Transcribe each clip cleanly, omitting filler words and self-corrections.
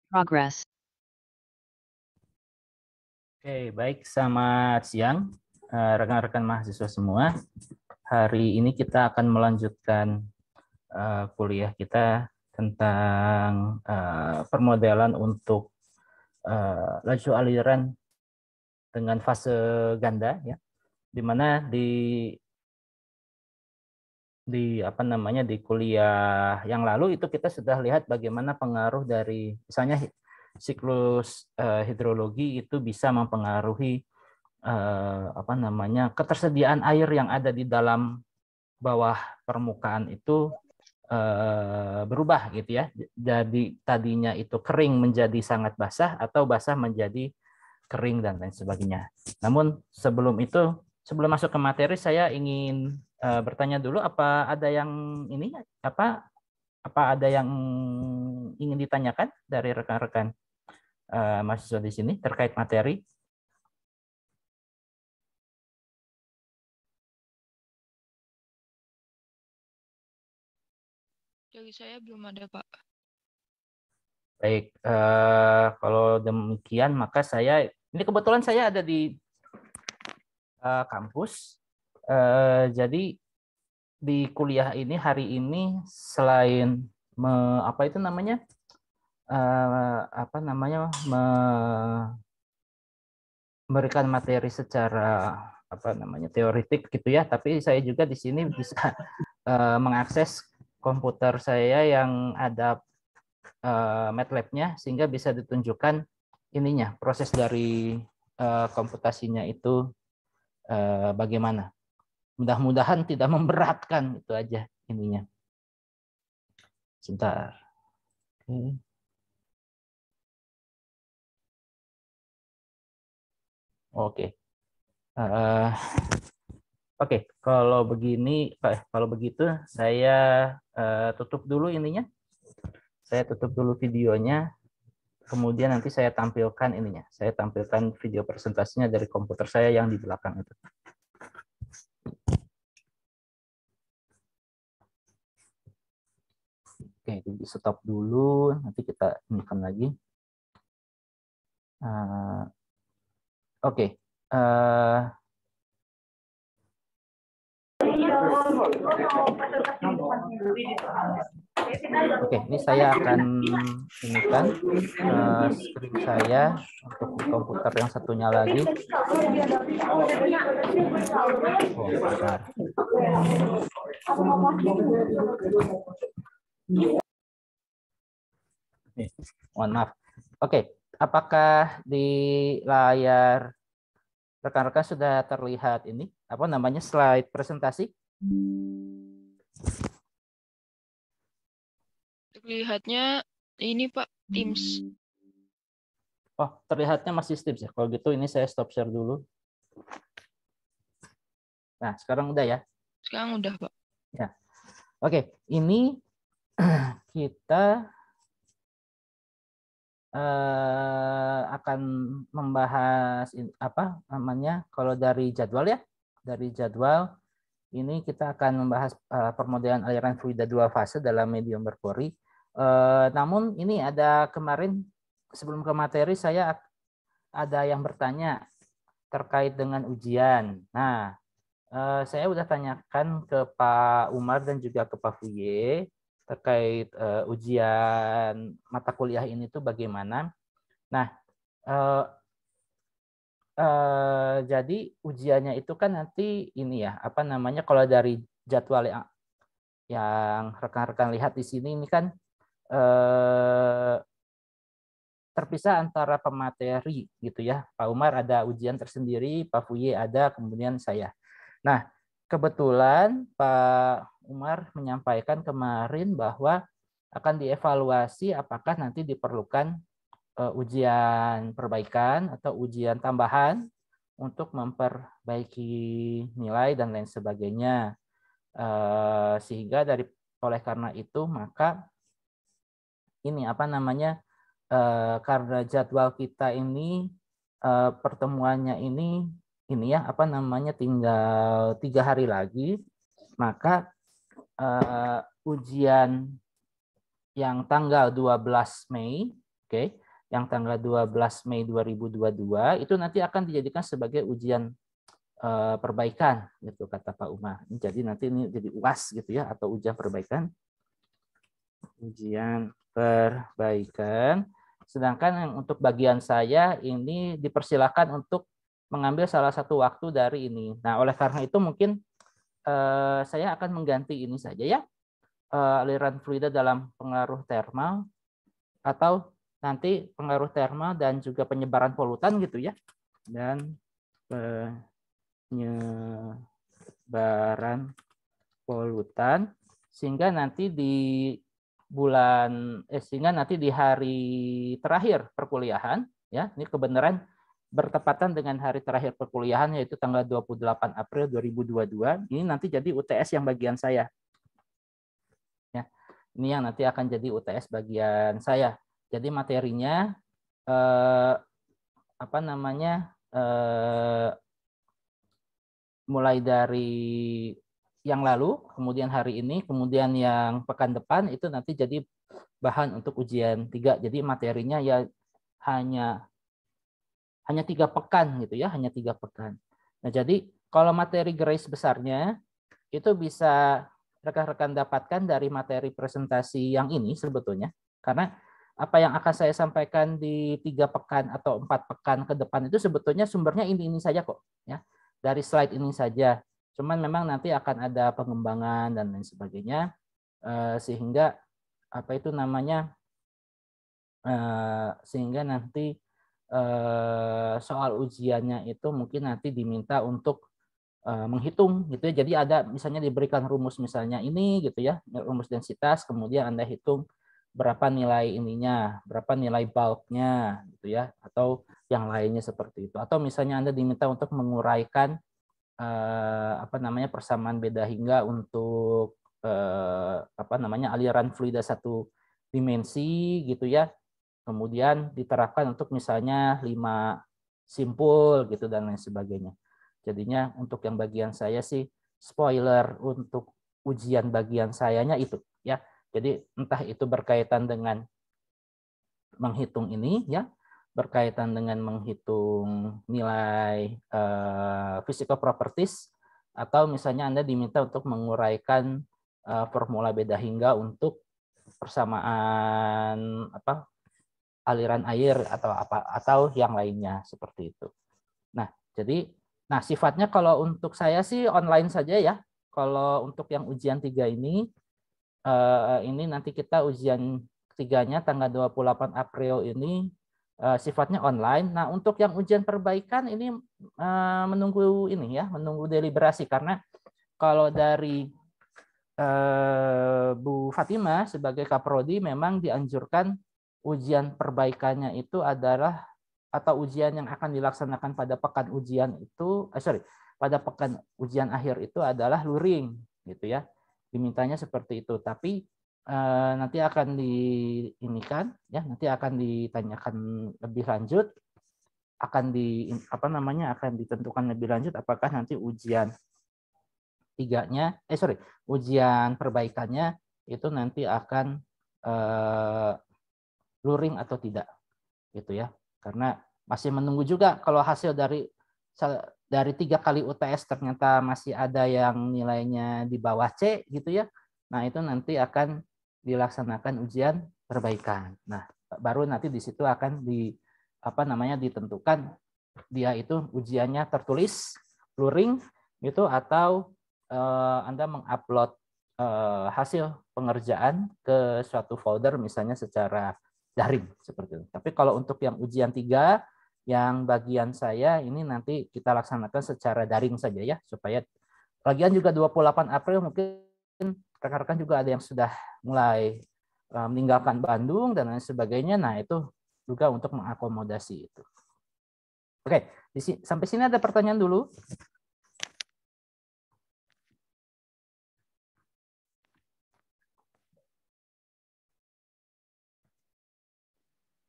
Progress. Oke, baik. Selamat siang, rekan-rekan mahasiswa semua. Hari ini kita akan melanjutkan kuliah kita tentang permodelan untuk laju aliran dengan fase ganda, ya, di mana di kuliah yang lalu itu kita sudah lihat bagaimana pengaruh dari misalnya siklus hidrologi itu bisa mempengaruhi ketersediaan air yang ada di dalam bawah permukaan itu berubah gitu ya. Jadi tadinya itu kering menjadi sangat basah atau basah menjadi kering dan lain sebagainya. Namun sebelum masuk ke materi, saya ingin bertanya dulu apa ada yang ada yang ingin ditanyakan dari rekan-rekan mahasiswa di sini terkait materi? Dari saya belum ada, Pak. Baik, kalau demikian maka ini kebetulan saya ada di kampus. Jadi di kuliah ini hari ini selain memberikan materi secara teoritik gitu ya, tapi saya juga di sini bisa mengakses komputer saya yang ada MATLAB-nya sehingga bisa ditunjukkan proses dari komputasinya itu bagaimana. Mudah-mudahan tidak memberatkan, itu aja ininya. Sebentar. Oke. Oke, kalau begitu saya tutup dulu ininya. Saya tutup dulu videonya. Kemudian nanti saya tampilkan Saya tampilkan video presentasinya dari komputer saya yang di belakang itu. Oke, itu di stop dulu. Nanti kita inikan lagi. Oke. Oke, ini saya akan inikan screen saya untuk di komputer yang satunya lagi. Oh, bentar. Mohon maaf. Oke, apakah di layar rekan-rekan sudah terlihat slide presentasi? Terlihatnya ini, Pak, Teams. Oh, terlihatnya masih Teams ya. Kalau gitu ini saya stop share dulu. Nah, sekarang udah ya? Sekarang udah, Pak. Ya. Oke, ini kita akan membahas kalau dari jadwal ya. Dari jadwal ini kita akan membahas permodelan aliran fluida dua fase dalam medium berpori. Namun ini ada kemarin sebelum ke materi saya ada yang bertanya terkait dengan ujian. Nah, saya udah tanyakan ke Pak Umar dan juga ke Pak Fuye terkait ujian mata kuliah ini tuh bagaimana. Nah, jadi ujiannya itu kan nanti kalau dari jadwal yang rekan-rekan lihat di sini ini kan terpisah antara pemateri gitu ya. Pak Umar ada ujian tersendiri, Pak Fuye ada, kemudian saya. Nah, kebetulan Pak Umar menyampaikan kemarin bahwa akan dievaluasi apakah nanti diperlukan ujian perbaikan atau ujian tambahan untuk memperbaiki nilai dan lain sebagainya. Sehingga oleh karena itu maka karena jadwal kita ini pertemuannya ini tinggal 3 hari lagi, maka ujian yang tanggal 12 Mei Oke, yang tanggal 12 Mei 2022 itu nanti akan dijadikan sebagai ujian perbaikan gitu kata Pak Umar. Jadi nanti ini jadi UAS gitu ya atau ujian perbaikan. Ujian perbaikan. Sedangkan yang untuk bagian saya ini dipersilakan untuk mengambil salah satu waktu dari ini. Nah, oleh karena itu mungkin saya akan mengganti ini saja ya. Aliran fluida dalam pengaruh termal atau nanti pengaruh termal dan juga penyebaran polutan gitu ya. Dan penyebaran polutan sehingga nanti di sehingga nanti di hari terakhir perkuliahan ya, ini kebenaran bertepatan dengan hari terakhir perkuliahan yaitu tanggal 28 April 2022. Ini nanti jadi UTS yang bagian saya. Ya. Ini yang nanti akan jadi UTS bagian saya. Jadi materinya mulai dari yang lalu, kemudian hari ini, kemudian yang pekan depan itu nanti jadi bahan untuk ujian 3. Jadi materinya ya hanya 3 pekan gitu ya, hanya 3 pekan. Nah, jadi kalau materi GRACE besarnya itu bisa rekan-rekan dapatkan dari materi presentasi yang ini sebetulnya. Karena apa yang akan saya sampaikan di 3 pekan atau 4 pekan ke depan itu sebetulnya sumbernya ini saja kok ya. Dari slide ini saja. Cuman memang nanti akan ada pengembangan dan lain sebagainya sehingga sehingga nanti soal ujiannya itu mungkin nanti diminta untuk menghitung gitu ya. Jadi ada misalnya diberikan rumus misalnya ini gitu ya, rumus densitas, kemudian Anda hitung berapa nilai ininya, berapa nilai bulknya gitu ya, atau yang lainnya seperti itu. Atau misalnya Anda diminta untuk menguraikan persamaan beda hingga untuk aliran fluida satu dimensi gitu ya. Kemudian diterapkan untuk misalnya 5 simpul gitu dan lain sebagainya. Jadinya untuk yang bagian saya sih spoiler untuk ujian bagian sayanya itu ya. Jadi entah itu berkaitan dengan menghitung ini ya, berkaitan dengan menghitung nilai physical properties atau misalnya Anda diminta untuk menguraikan formula beda hingga untuk persamaan aliran air atau yang lainnya seperti itu. Nah, jadi sifatnya kalau untuk saya sih online saja ya. Kalau untuk yang ujian 3 ini nanti kita ujian 3-nya tanggal 28 April ini sifatnya online. Nah, untuk yang ujian perbaikan ini menunggu deliberasi karena kalau dari Bu Fatimah sebagai Kaprodi memang dianjurkan ujian perbaikannya itu adalah atau ujian yang akan dilaksanakan pada pekan ujian itu pada pekan ujian akhir itu adalah luring gitu ya. Dimintanya seperti itu, tapi nanti akan nanti akan ditanyakan lebih lanjut, akan ditentukan lebih lanjut apakah nanti ujian ujian perbaikannya itu nanti akan luring atau tidak gitu ya. Karena masih menunggu juga kalau hasil dari 3 kali UTS ternyata masih ada yang nilainya di bawah C gitu ya. Nah, itu nanti akan dilaksanakan ujian perbaikan. Nah, baru nanti di situ akan ditentukan dia itu ujiannya tertulis luring gitu atau Anda mengupload hasil pengerjaan ke suatu folder misalnya secara daring seperti itu. Tapi kalau untuk yang ujian 3 yang bagian saya ini nanti kita laksanakan secara daring saja ya supaya lagian juga 28 April mungkin rekan-rekan juga ada yang sudah mulai meninggalkan Bandung dan lain sebagainya. Nah, itu juga untuk mengakomodasi itu. Oke, sampai sini ada pertanyaan dulu.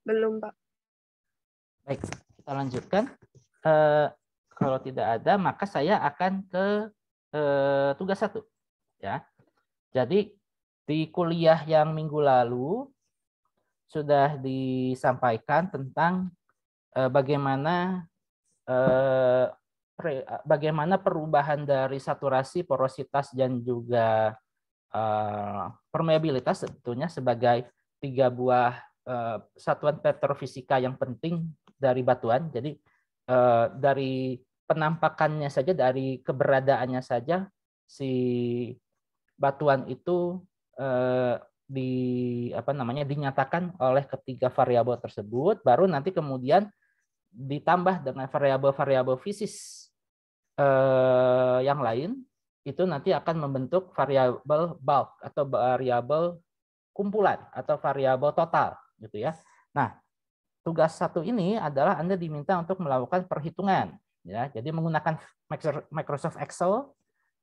Belum, Pak. Baik, kita lanjutkan. Kalau tidak ada, maka saya akan ke tugas 1. Ya. Jadi di kuliah yang minggu lalu, sudah disampaikan tentang bagaimana perubahan dari saturasi, porositas, dan juga permeabilitas tentunya sebagai 3 buah satuan petrofisika yang penting dari batuan. Jadi dari penampakannya saja, dari keberadaannya saja, si batuan itu dinyatakan oleh ketiga variabel tersebut, baru nanti kemudian ditambah dengan variabel-variabel fisis yang lain, itu nanti akan membentuk variabel bulk atau variabel kumpulan atau variabel total gitu ya. Nah, tugas satu ini adalah Anda diminta untuk melakukan perhitungan ya. Jadi menggunakan Microsoft Excel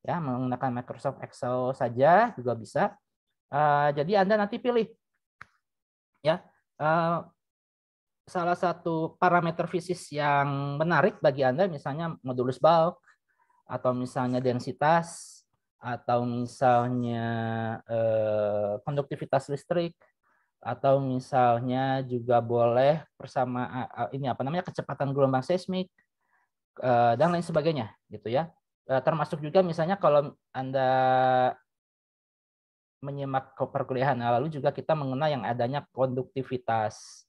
ya, menggunakan Microsoft Excel saja juga bisa. Jadi Anda nanti pilih ya salah satu parameter fisis yang menarik bagi Anda, misalnya modulus bulk atau misalnya densitas atau misalnya konduktivitas listrik, atau misalnya juga boleh bersama kecepatan gelombang seismik dan lain sebagainya gitu ya. Termasuk juga misalnya kalau Anda menyimak perkuliahan lalu juga kita mengenal yang adanya konduktivitas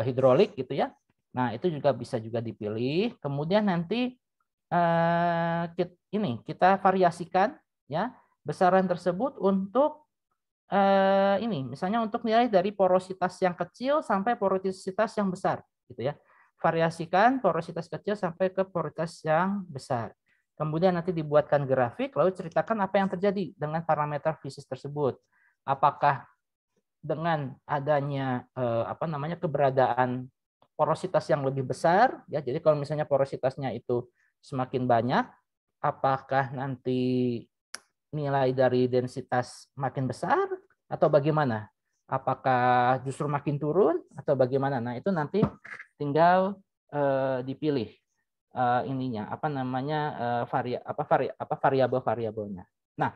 hidrolik gitu ya. Nah, itu juga bisa juga dipilih. Kemudian nanti kita variasikan ya besaran tersebut untuk misalnya untuk nilai dari porositas yang kecil sampai porositas yang besar gitu ya. Variasikan porositas kecil sampai ke porositas yang besar. Kemudian nanti dibuatkan grafik, lalu ceritakan apa yang terjadi dengan parameter fisis tersebut. Apakah dengan adanya keberadaan porositas yang lebih besar, ya. Jadi kalau misalnya porositasnya itu semakin banyak, apakah nanti nilai dari densitas makin besar atau bagaimana? Apakah justru makin turun atau bagaimana? Nah, itu nanti tinggal dipilih variabel-variabelnya. Nah,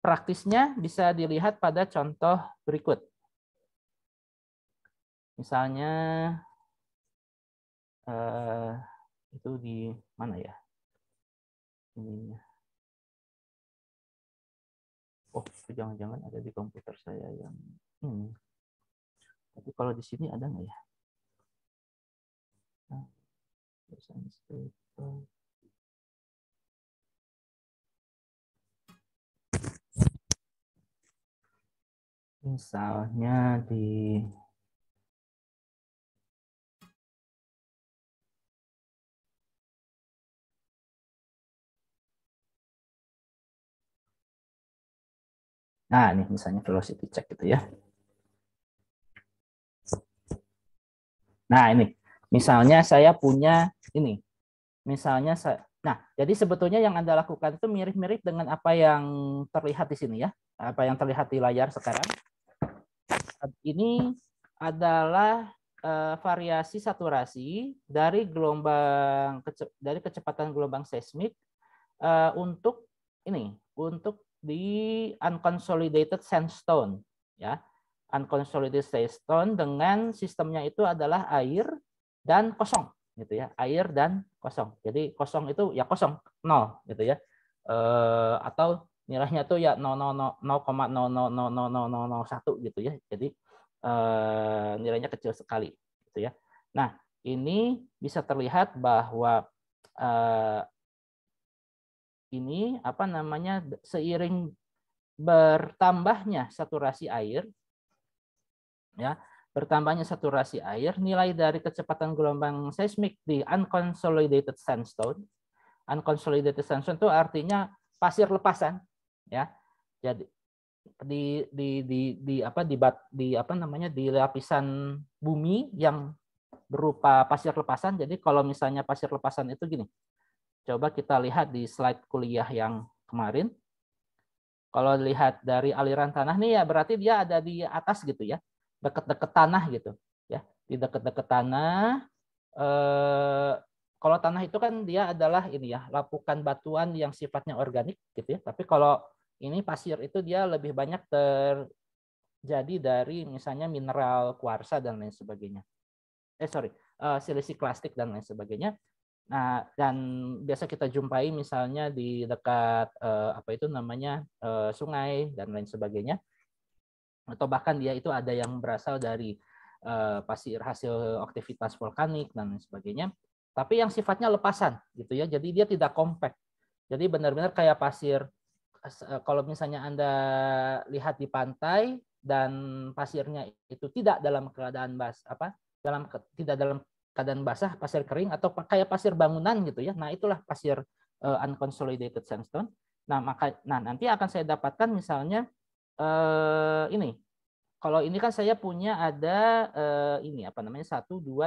praktisnya bisa dilihat pada contoh berikut. Misalnya itu di mana ya? Ininya. Oh, jangan-jangan ada di komputer saya yang ini. Tapi kalau di sini ada nggak ya? Nah, misalnya di ini misalnya velocity check gitu ya. Nah, ini misalnya saya punya ini. Misalnya jadi sebetulnya yang Anda lakukan itu mirip-mirip dengan apa yang terlihat di sini ya. Apa yang terlihat di layar sekarang. Ini adalah variasi saturasi dari kecepatan gelombang seismik untuk di unconsolidated sandstone ya. Unconsolidated sandstone dengan sistemnya itu adalah air dan kosong gitu ya, air dan kosong. Jadi kosong itu ya kosong, 0 gitu ya. Atau nilainya tuh ya 0,0000001 gitu ya. Jadi nilainya kecil sekali gitu ya. Nah, ini bisa terlihat bahwa ini seiring bertambahnya saturasi air ya, bertambahnya saturasi air, nilai dari kecepatan gelombang seismik di unconsolidated sandstone. Unconsolidated sandstone itu artinya pasir lepasan ya. Jadi di lapisan bumi yang berupa pasir lepasan. Jadi kalau misalnya pasir lepasan itu gini. Coba kita lihat di slide kuliah yang kemarin. Kalau lihat dari aliran tanah nih ya berarti dia ada di atas gitu ya. Dekat-dekat tanah gitu ya. Di dekat-dekat tanah kalau tanah itu kan dia adalah ini ya, lapukan batuan yang sifatnya organik gitu ya. Tapi kalau ini pasir itu dia lebih banyak jadi dari misalnya mineral kuarsa dan lain sebagainya. Siliksiklastik dan lain sebagainya. Nah, dan biasa kita jumpai misalnya di dekat sungai dan lain sebagainya. Atau bahkan dia itu ada yang berasal dari pasir hasil aktivitas vulkanik dan lain sebagainya. Tapi yang sifatnya lepasan gitu ya. Jadi dia tidak compact. Jadi benar-benar kayak pasir. Kalau misalnya Anda lihat di pantai dan pasirnya itu tidak dalam keadaan tidak dalam keadaan basah, pasir kering atau kayak pasir bangunan gitu ya. Nah, itulah pasir unconsolidated sandstone. Nah, nanti akan saya dapatkan misalnya ini. Kalau ini kan saya punya ada 1, 2,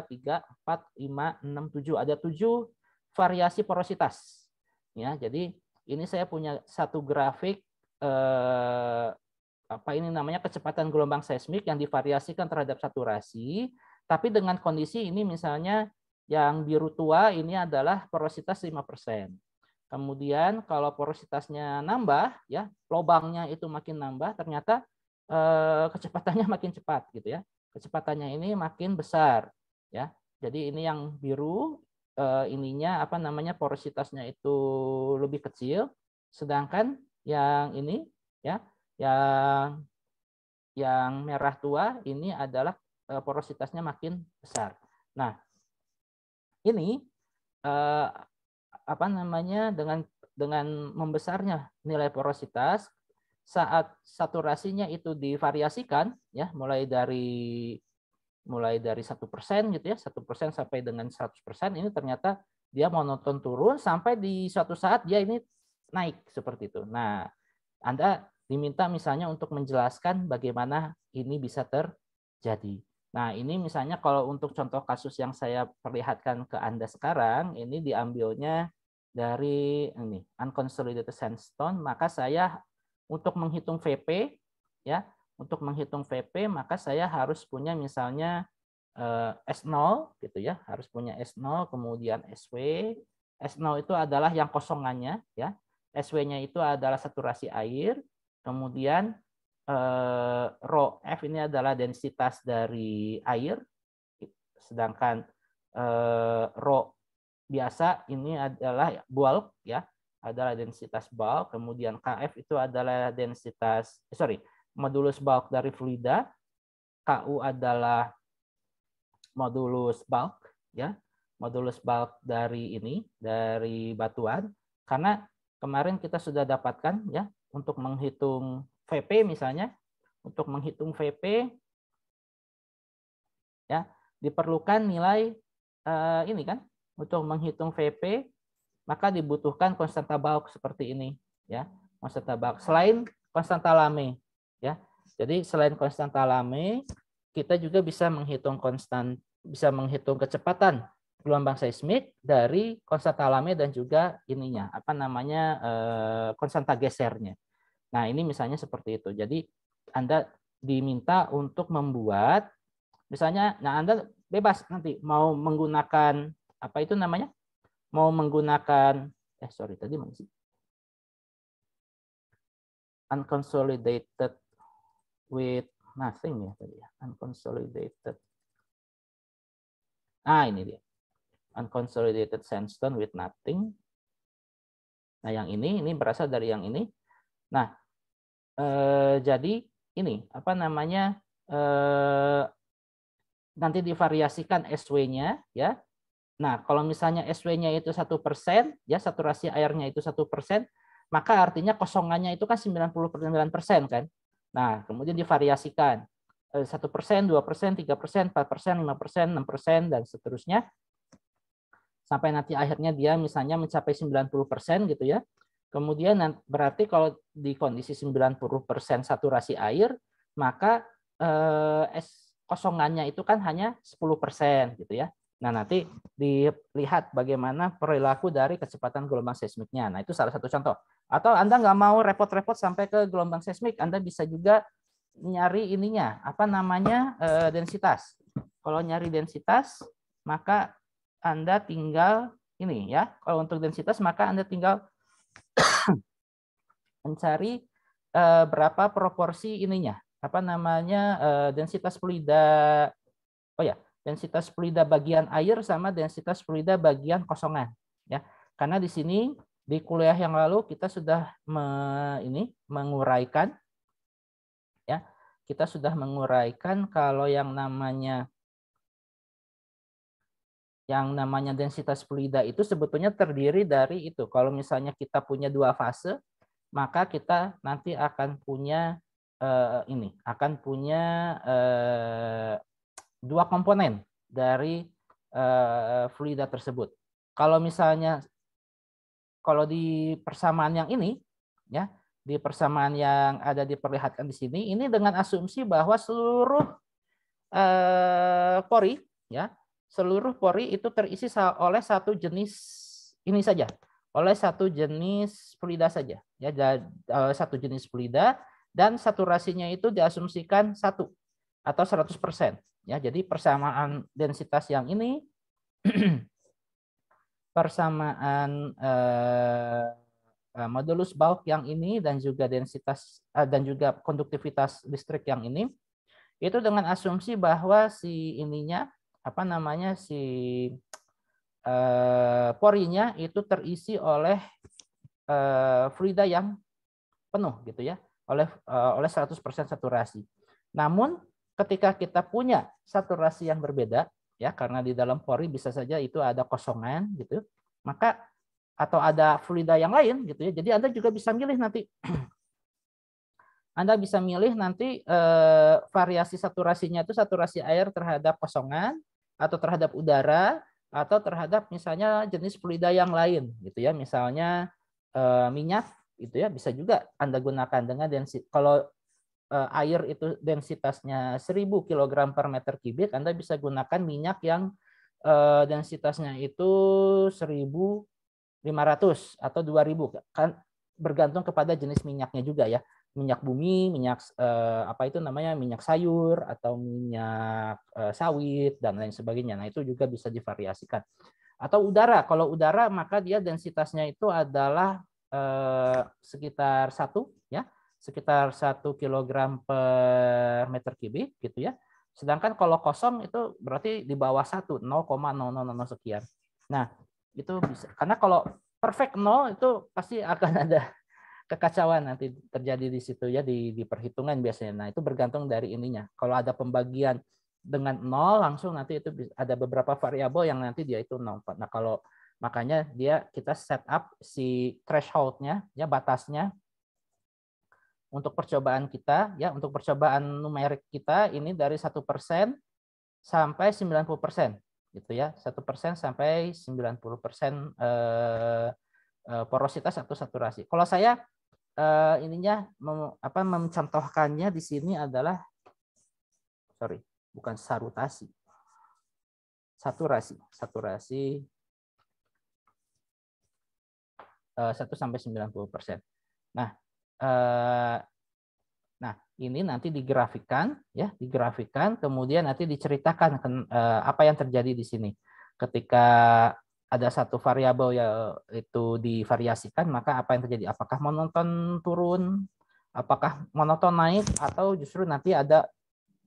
3, 4, 5, 6, 7. Ada 7 variasi porositas. Ya, jadi ini saya punya satu grafik kecepatan gelombang seismik yang divariasikan terhadap saturasi, tapi dengan kondisi ini misalnya yang biru tua ini adalah porositas 5%. Kemudian kalau porositasnya nambah, ya lubangnya itu makin nambah, ternyata kecepatannya makin cepat gitu ya. Kecepatannya ini makin besar, ya. Jadi ini yang biru porositasnya itu lebih kecil, sedangkan yang ini ya yang merah tua ini adalah porositasnya makin besar. Nah, ini dengan membesarnya nilai porositas saat saturasinya itu divariasikan ya mulai dari 1% gitu ya, 1% sampai dengan 100%, ini ternyata dia monoton turun sampai di suatu saat dia ini naik seperti itu. Nah, Anda diminta misalnya untuk menjelaskan bagaimana ini bisa terjadi. Nah, ini misalnya kalau untuk contoh kasus yang saya perlihatkan ke Anda sekarang, ini diambilnya dari ini unconsolidated sandstone, maka saya untuk menghitung VP ya, untuk menghitung VP maka saya harus punya misalnya S0 gitu ya, harus punya S0 kemudian SW. S0 itu adalah yang kosongannya ya. SW-nya itu adalah saturasi air, kemudian rho F ini adalah densitas dari air, sedangkan rho biasa ini adalah bulk ya, adalah densitas bulk, kemudian KF itu adalah modulus bulk dari fluida, KU adalah modulus bulk ya, modulus bulk dari batuan. Karena kemarin kita sudah dapatkan ya untuk menghitung VP misalnya, untuk menghitung VP ya diperlukan nilai ini kan, untuk menghitung VP maka dibutuhkan konstanta bulk seperti ini ya, konstanta bulk selain konstanta Lame ya. Jadi selain konstanta Lame kita juga bisa menghitung kecepatan gelombang seismik dari konstanta Lame dan juga ininya konstanta gesernya. Nah, ini misalnya seperti itu. Jadi Anda diminta untuk membuat misalnya, nah Anda bebas nanti mau menggunakan mau menggunakan tadi mana sih? Unconsolidated with nothing ya tadi ya. Unconsolidated. Ini dia. Unconsolidated sandstone with nothing. Nah, yang ini berasal dari yang ini. Nah, jadi ini nanti divariasikan SW-nya ya. Nah, kalau misalnya SW-nya itu 1% ya, saturasi airnya itu 1%, maka artinya kosongannya itu kan 99% kan. Nah, kemudian divariasikan 1%, 2%, 3%, 4%, 5%, 6%, dan seterusnya. Sampai nanti akhirnya dia misalnya mencapai 90% gitu ya. Kemudian berarti kalau di kondisi 90% saturasi air, maka kosongannya itu kan hanya 10% gitu ya. Nah, nanti dilihat bagaimana perilaku dari kecepatan gelombang seismiknya. Nah, itu salah satu contoh. Atau Anda nggak mau repot-repot sampai ke gelombang seismik, Anda bisa juga nyari densitas. Kalau nyari densitas, maka Anda tinggal ini ya. Kalau untuk densitas, maka Anda tinggal mencari berapa proporsi ininya, apa namanya densitas fluida, oh ya, densitas fluida bagian air sama densitas fluida bagian kosongan, ya. Karena di sini di kuliah yang lalu kita sudah menguraikan, ya, kita sudah menguraikan kalau yang namanya densitas fluida itu sebetulnya terdiri dari itu. Kalau misalnya kita punya 2 fase, maka kita nanti akan punya dua komponen dari fluida tersebut. Kalau misalnya di persamaan yang ini, ya, di persamaan yang ada diperlihatkan di sini, ini dengan asumsi bahwa seluruh pori, ya, seluruh pori itu terisi oleh satu jenis ini saja, oleh satu jenis fluida saja, ya, satu jenis fluida, dan saturasinya itu diasumsikan 1 atau 100%, ya. Jadi persamaan densitas yang ini persamaan modulus Bulk yang ini dan juga densitas dan juga konduktivitas listrik yang ini itu dengan asumsi bahwa si ininya apa namanya si porinya itu terisi oleh fluida yang penuh gitu ya, oleh 100% saturasi. Namun ketika kita punya saturasi yang berbeda, ya, karena di dalam pori bisa saja itu ada kosongan gitu, maka atau ada fluida yang lain gitu ya. Jadi Anda juga bisa milih nanti. Anda bisa milih nanti variasi saturasinya itu saturasi air terhadap kosongan atau terhadap udara atau terhadap misalnya jenis fluida yang lain gitu ya. Misalnya minyak itu ya, bisa juga Anda gunakan dengan densitas. Kalau air itu densitasnya 1000 kg per meter kubik, Anda bisa gunakan minyak yang densitasnya itu 1500 atau 2000, kan bergantung kepada jenis minyaknya juga ya. Minyak bumi, minyak minyak sayur atau minyak sawit dan lain sebagainya. Nah, itu juga bisa divariasikan. Atau udara, kalau udara maka dia densitasnya itu adalah sekitar 1 kilogram per meter kubik gitu ya. Sedangkan kalau kosong itu berarti di bawah 1, 0,000 sekian. Nah, itu bisa. Karena kalau perfect 0 itu pasti akan ada kekacauan nanti terjadi di situ ya, di perhitungan biasanya. Nah, itu bergantung dari ininya. Kalau ada pembagian dengan 0 langsung nanti itu ada beberapa variabel yang nanti dia itu 0. Nah, kalau makanya kita set up si threshold-nya ya, batasnya untuk percobaan kita ya, untuk percobaan numerik kita ini dari 1% sampai 90% gitu ya. 1% sampai 90% porositas atau saturasi. Kalau saya mencontohkannya di sini adalah bukan saturasi 1-90%. Nah, ini nanti digrafikan ya, kemudian nanti diceritakan apa yang terjadi di sini. Ketika ada satu variabel yang itu divariasikan, maka apa yang terjadi? Apakah monoton turun? Apakah monoton naik? Atau justru nanti ada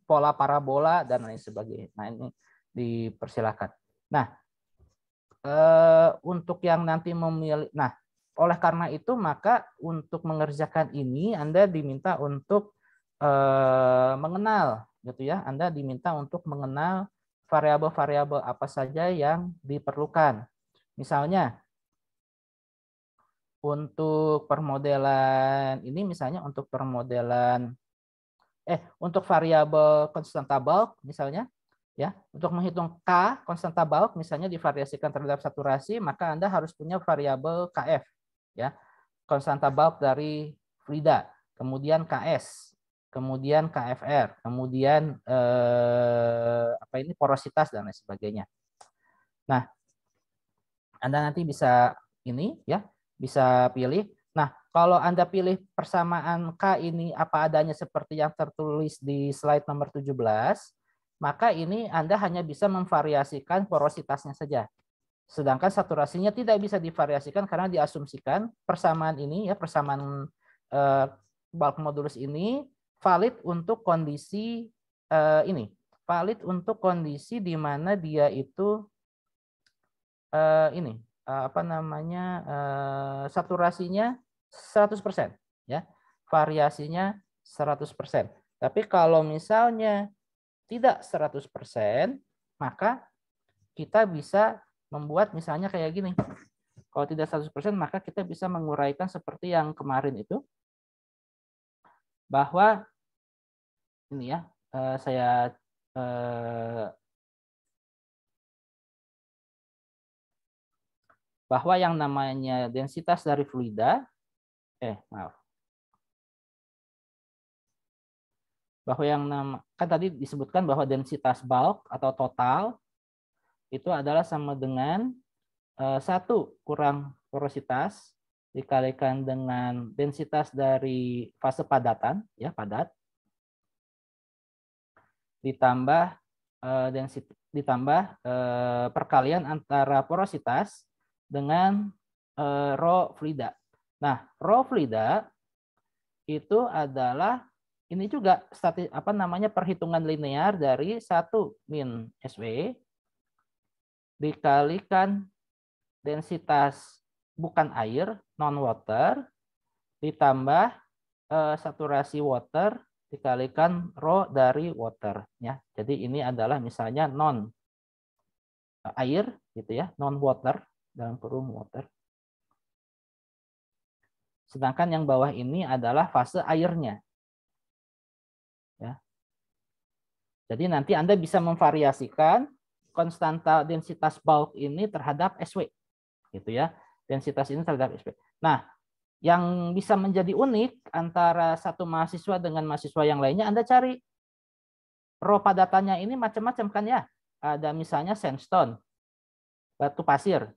pola parabola dan lain sebagainya. Nah, ini dipersilakan. Nah, untuk yang nanti memilih, oleh karena itu maka untuk mengerjakan ini Anda diminta untuk mengenal gitu ya. Anda diminta untuk mengenal variabel-variabel apa saja yang diperlukan. Misalnya untuk permodelan ini, misalnya untuk permodelan untuk variabel konstanta bulk misalnya ya, untuk menghitung K konstanta bulk misalnya divariasikan terhadap saturasi, maka Anda harus punya variabel KF ya, konstanta bulk dari fluida, kemudian KS, kemudian KFR, kemudian porositas dan lain sebagainya. Nah, Anda nanti bisa bisa pilih. Nah, kalau Anda pilih persamaan K ini apa adanya seperti yang tertulis di slide nomor 17, maka ini Anda hanya bisa memvariasikan porositasnya saja. Sedangkan saturasinya tidak bisa divariasikan karena diasumsikan persamaan ini ya, persamaan bulk modulus ini valid untuk kondisi ini, valid untuk kondisi di mana dia itu ini apa namanya saturasinya 100% ya, variasinya 100%. Tapi kalau misalnya tidak 100%, maka kita bisa membuat misalnya kayak gini. Kalau tidak 100%, maka kita bisa menguraikan seperti yang kemarin itu, bahwa ini ya, saya bahwa yang namanya densitas dari fluida, bahwa yang kan tadi disebutkan bahwa densitas bulk atau total itu adalah sama dengan 1 kurang porositas dikalikan dengan densitas dari fase padatan, ya padat, ditambah perkalian antara porositas dengan rho fluida. Nah, rho fluida itu adalah ini juga perhitungan linear dari 1 min SW dikalikan densitas bukan air, non water, ditambah saturasi water dikalikan rho dari water ya. Jadi ini adalah misalnya non air gitu ya, non water dalam kurung water. Sedangkan yang bawah ini adalah fase airnya. Ya. Jadi nanti Anda bisa memvariasikan konstanta densitas bulk ini terhadap SW. Gitu ya. Densitas ini terhadap SW. Nah, yang bisa menjadi unik antara satu mahasiswa dengan mahasiswa yang lainnya, Anda cari rho padatannya ini macam-macam kan ya. Ada misalnya sandstone, batu pasir.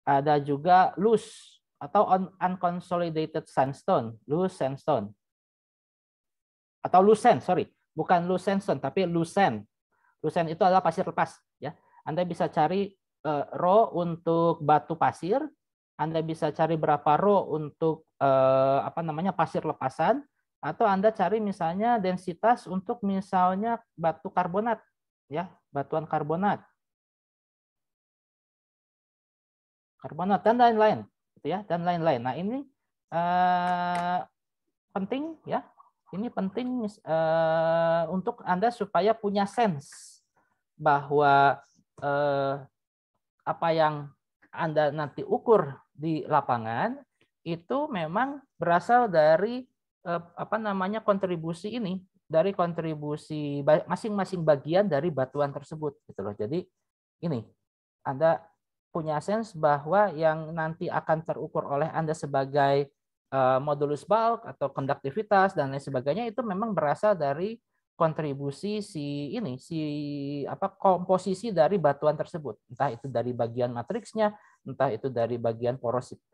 Ada juga loose atau unconsolidated sandstone, loose sandstone. Atau lucen, sorry, bukan loose sandstone tapi lucen. Lucen itu adalah pasir lepas ya. Anda bisa cari rho untuk batu pasir, Anda bisa cari berapa rho untuk pasir lepasan, atau Anda cari misalnya densitas untuk misalnya batu karbonat ya, batuan karbonat. Karbonat dan lain-lain gitu ya, dan lain-lain. Nah, ini penting ya. Ini penting untuk Anda supaya punya sense bahwa apa yang Anda nanti ukur di lapangan itu memang berasal dari kontribusi ini, dari kontribusi masing-masing bagian dari batuan tersebut gitu loh. Jadi ini Anda punya sense bahwa yang nanti akan terukur oleh Anda sebagai modulus bulk atau konduktivitas dan lain sebagainya itu memang berasal dari kontribusi komposisi dari batuan tersebut, entah itu dari bagian matriksnya, entah itu dari bagian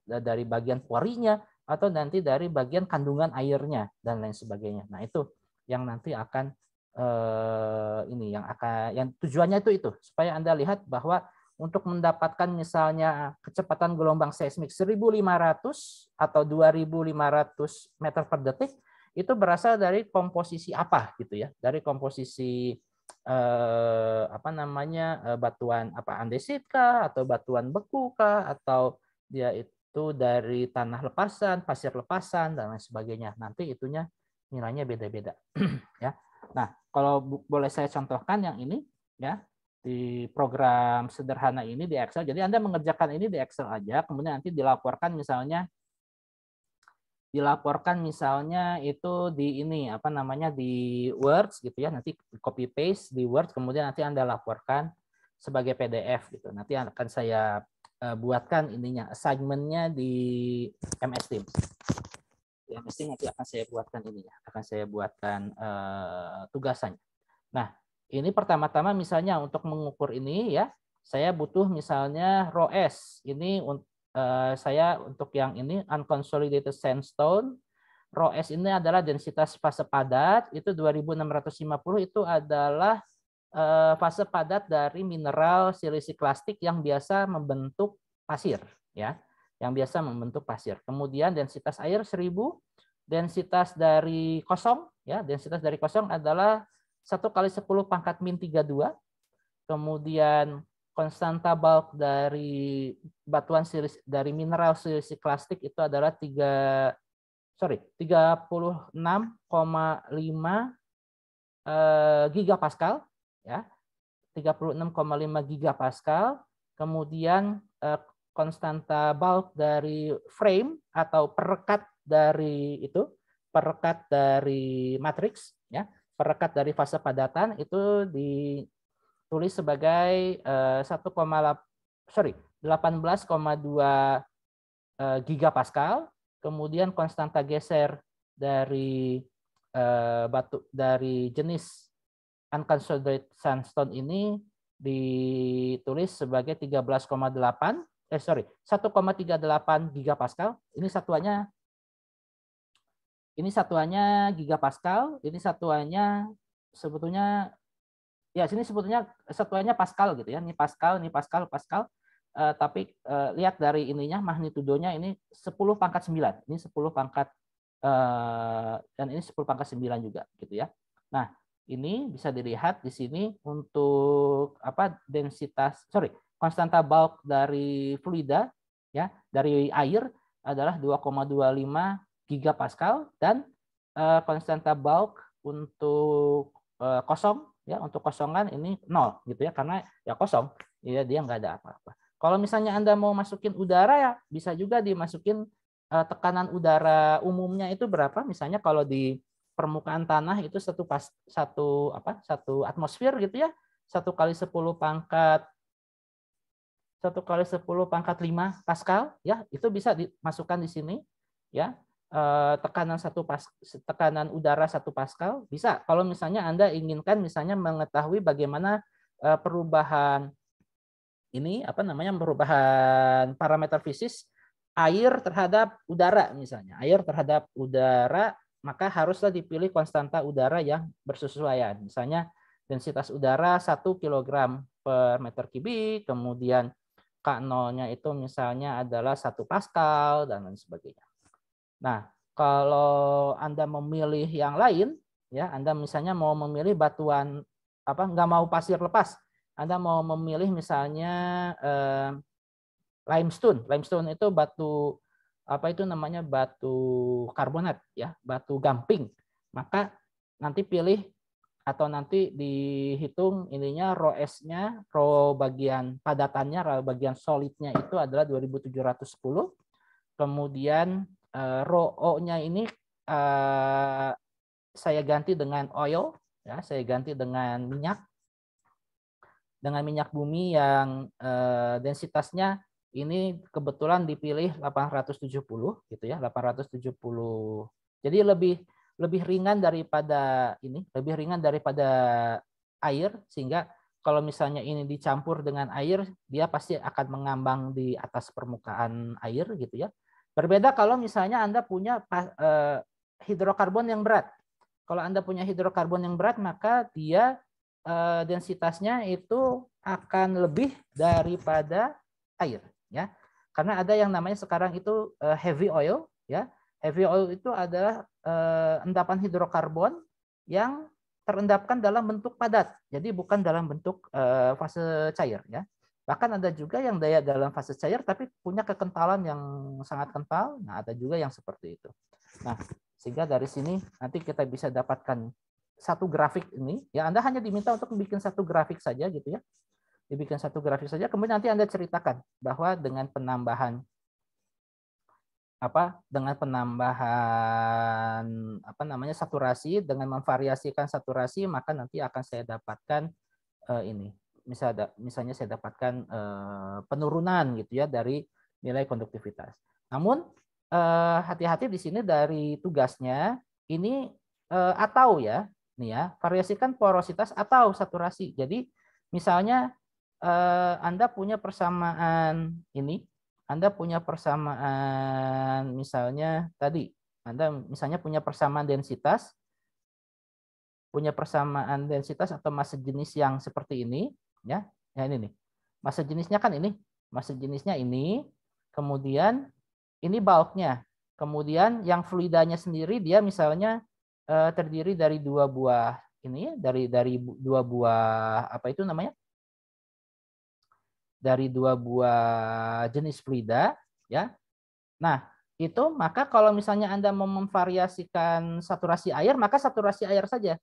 dari bagian porinya, atau nanti dari bagian kandungan airnya dan lain sebagainya. Nah, itu yang nanti akan yang tujuannya itu supaya Anda lihat bahwa untuk mendapatkan misalnya kecepatan gelombang seismik 1.500 atau 2.500 meter per detik itu berasal dari komposisi apa gitu ya, dari komposisi batuan andesit kah, atau batuan beku kah, atau dia itu dari tanah lepasan, pasir lepasan dan lain sebagainya. Nanti itunya nilainya beda-beda ya. Nah, kalau boleh saya contohkan yang ini ya, di program sederhana ini di Excel. Jadi Anda mengerjakan ini di Excel aja, kemudian nanti dilaporkan misalnya itu di ini di Word gitu ya, nanti copy paste di Word, kemudian nanti Anda laporkan sebagai PDF gitu. Nanti akan saya buatkan ininya assignment-nya di MS Teams. Di MS Teams nanti akan saya buatkan ininya, akan saya buatkan tugasannya. Nah, ini pertama-tama misalnya untuk mengukur ini ya, saya butuh misalnya rho S. Ini saya untuk yang ini unconsolidated sandstone. Rho S ini adalah densitas fase padat, itu 2650, itu adalah fase padat dari mineral siliciklastik yang biasa membentuk pasir ya, yang biasa membentuk pasir. Kemudian densitas air 1000, densitas dari kosong, ya, densitas dari kosong adalah 1 kali 10 pangkat min 32. Kemudian konstanta bulk dari batuan dari mineral siliklastik itu adalah 36,5 gigapascal, ya, 36,5 gigapascal. Kemudian konstanta bulk dari frame atau perekat dari matriks, ya, perekat dari fase padatan itu ditulis sebagai 18,2 gigapascal. Kemudian konstanta geser dari batu dari jenis unconsolidated sandstone ini ditulis sebagai 1,38 gigapascal. Ini satuannya gigapascal, ini satuannya sebetulnya ya sini sebetulnya satuannya pascal gitu ya. Ini pascal, tapi lihat dari ininya magnitudonya ini 10 pangkat 9. Ini 10 pangkat dan ini 10 pangkat 9 juga gitu ya. Nah, ini bisa dilihat di sini untuk konstanta bulk dari fluida, ya, dari air adalah 2,25 gigapascal dan konstanta bulk untuk kosong, ya, untuk kosongan ini 0 gitu ya, karena ya kosong, ya dia nggak ada apa-apa. Kalau misalnya Anda mau masukin udara, ya bisa juga dimasukin tekanan udara umumnya itu berapa. Misalnya kalau di permukaan tanah itu satu atmosfer gitu ya, 1 kali 10 pangkat 5 pascal, ya, itu bisa dimasukkan di sini, ya. Tekanan udara 1 pascal bisa. Kalau misalnya Anda inginkan misalnya mengetahui bagaimana perubahan perubahan parameter fisik air terhadap udara, misalnya air terhadap udara, maka haruslah dipilih konstanta udara yang bersesuaian. Misalnya densitas udara 1 kg per meter kubik, kemudian K0-nya itu misalnya adalah 1 pascal dan lain sebagainya. Nah, kalau Anda memilih yang lain, ya, Anda misalnya mau memilih batuan nggak mau pasir lepas, Anda mau memilih misalnya limestone. Limestone itu batu batu karbonat, ya, batu gamping. Maka nanti pilih atau nanti dihitung ininya rho S-nya, rho bagian padatannya, rho bagian solidnya itu adalah 2710. Kemudian rho O-nya ini saya ganti dengan oil, ya, saya ganti dengan minyak bumi yang densitasnya ini kebetulan dipilih 870 gitu ya, 870. Jadi lebih ringan daripada air, sehingga kalau misalnya ini dicampur dengan air, dia pasti akan mengambang di atas permukaan air gitu ya. Berbeda kalau misalnya Anda punya hidrokarbon yang berat. Kalau Anda punya hidrokarbon yang berat, maka dia densitasnya itu akan lebih daripada air, ya. Karena ada yang namanya sekarang itu heavy oil, ya. Heavy oil itu adalah endapan hidrokarbon yang terendapkan dalam bentuk padat. Jadi bukan dalam bentuk fase cair, ya. Bahkan ada juga yang daya dalam fase cair tapi punya kekentalan yang sangat kental. Nah, ada juga yang seperti itu. Nah, sehingga dari sini nanti kita bisa dapatkan satu grafik ini, ya, Anda hanya diminta untuk membuat satu grafik saja gitu ya. Dibikin satu grafik saja, kemudian nanti Anda ceritakan bahwa dengan penambahan saturasi, dengan memvariasikan saturasi, maka nanti akan saya dapatkan ini. Misalnya saya dapatkan penurunan gitu ya dari nilai konduktivitas. Namun hati-hati di sini dari tugasnya ini atau ya, nih ya, variasikan porositas atau saturasi. Jadi misalnya Anda punya persamaan ini, Anda punya persamaan misalnya tadi, Anda misalnya punya persamaan densitas atau massa jenis yang seperti ini, ya, ya ini nih, massa jenisnya kan ini, massa jenisnya ini, kemudian ini bulknya. Kemudian yang fluidanya sendiri dia misalnya terdiri dari dua buah ini, dari dua buah apa itu namanya? Dari dua buah jenis fluida, ya. Nah, itu maka kalau misalnya Anda mau memvariasikan saturasi air, maka saturasi air saja.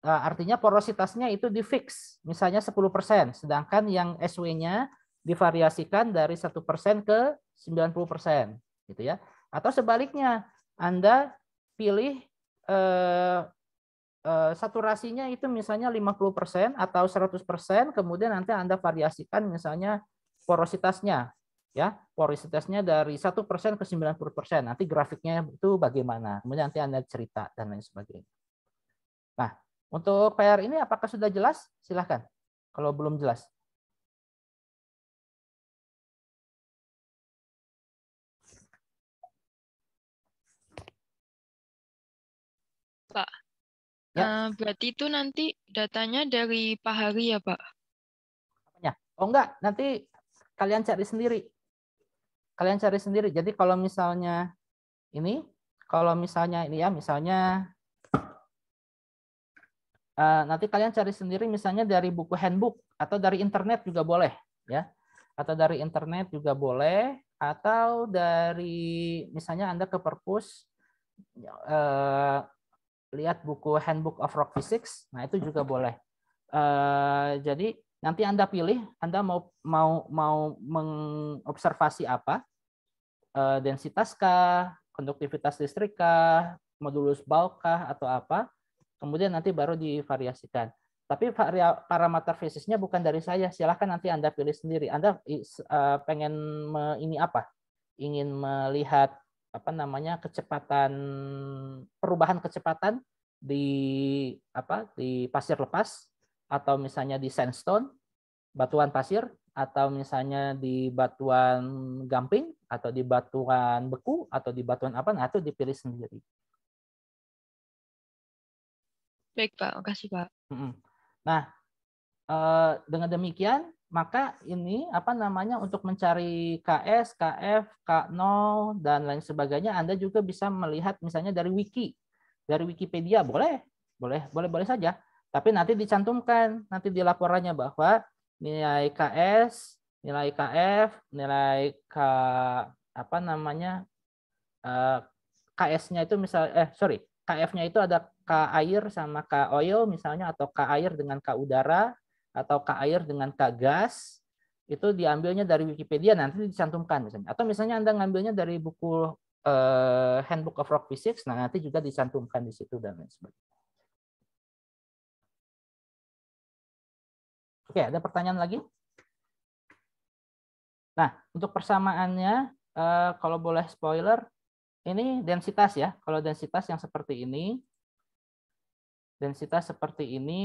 Artinya porositasnya itu di fix, misalnya 10%, sedangkan yang SW-nya divariasikan dari 1% ke 90%, gitu ya. Atau sebaliknya, Anda pilih saturasinya itu misalnya 50% atau 100%, kemudian nanti Anda variasikan misalnya porositasnya, ya, porositasnya dari 1% ke 90%. Nanti grafiknya itu bagaimana, kemudian nanti Anda cerita dan lain sebagainya. Nah, untuk PR ini apakah sudah jelas? Silahkan. Kalau belum jelas. Pak. Ya. Berarti itu nanti datanya dari Pak Hari ya, Pak? Apanya? Oh enggak, nanti kalian cari sendiri. Kalian cari sendiri. Jadi kalau misalnya ini ya, misalnya nanti kalian cari sendiri misalnya dari buku handbook atau dari internet juga boleh, ya. Atau dari internet juga boleh, atau dari misalnya Anda ke perpus lihat buku Handbook of Rock Physics, nah itu juga boleh. Jadi nanti Anda pilih, Anda mau mengobservasi apa, densitas kah, konduktivitas listrik kah, modulus Bulk kah, atau apa, kemudian nanti baru divariasikan. Tapi parameter fisiknya bukan dari saya, silahkan nanti Anda pilih sendiri. Anda pengen ini apa? Ingin melihat apa namanya perubahan kecepatan di pasir lepas, atau misalnya di sandstone, batuan pasir, atau misalnya di batuan gamping, atau di batuan beku, atau di batuan apa, nah itu dipilih sendiri. Baik, Pak. Makasih, Pak. Nah, dengan demikian maka ini apa namanya untuk mencari KS, KF, K0 dan lain sebagainya Anda juga bisa melihat misalnya dari Wikipedia boleh saja. Tapi nanti dicantumkan nanti di laporannya bahwa nilai KS, nilai KF, nilai K apa namanya KS-nya itu KF-nya itu ada K air sama K oil misalnya, atau K air dengan K udara, atau K air dengan K gas, itu diambilnya dari Wikipedia nanti dicantumkan misalnya. Atau misalnya Anda ngambilnya dari buku Handbook of Rock Physics, nah nanti juga dicantumkan di situ dan lain sebagainya. Oke, ada pertanyaan lagi? Nah, untuk persamaannya, kalau boleh spoiler, ini densitas ya. Kalau densitas yang seperti ini,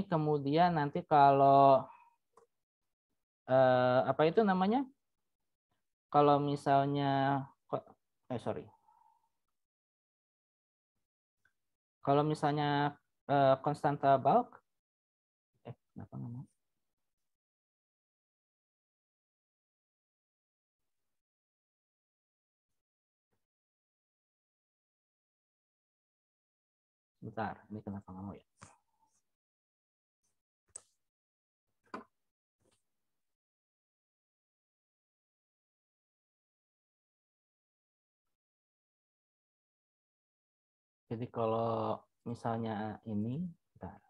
kemudian nanti kalau apa itu namanya? Kalau misalnya kalau misalnya konstanta bulk, kenapa namanya? Bentar, ini kenapa nggak mau ya? Jadi kalau misalnya ini, bentar.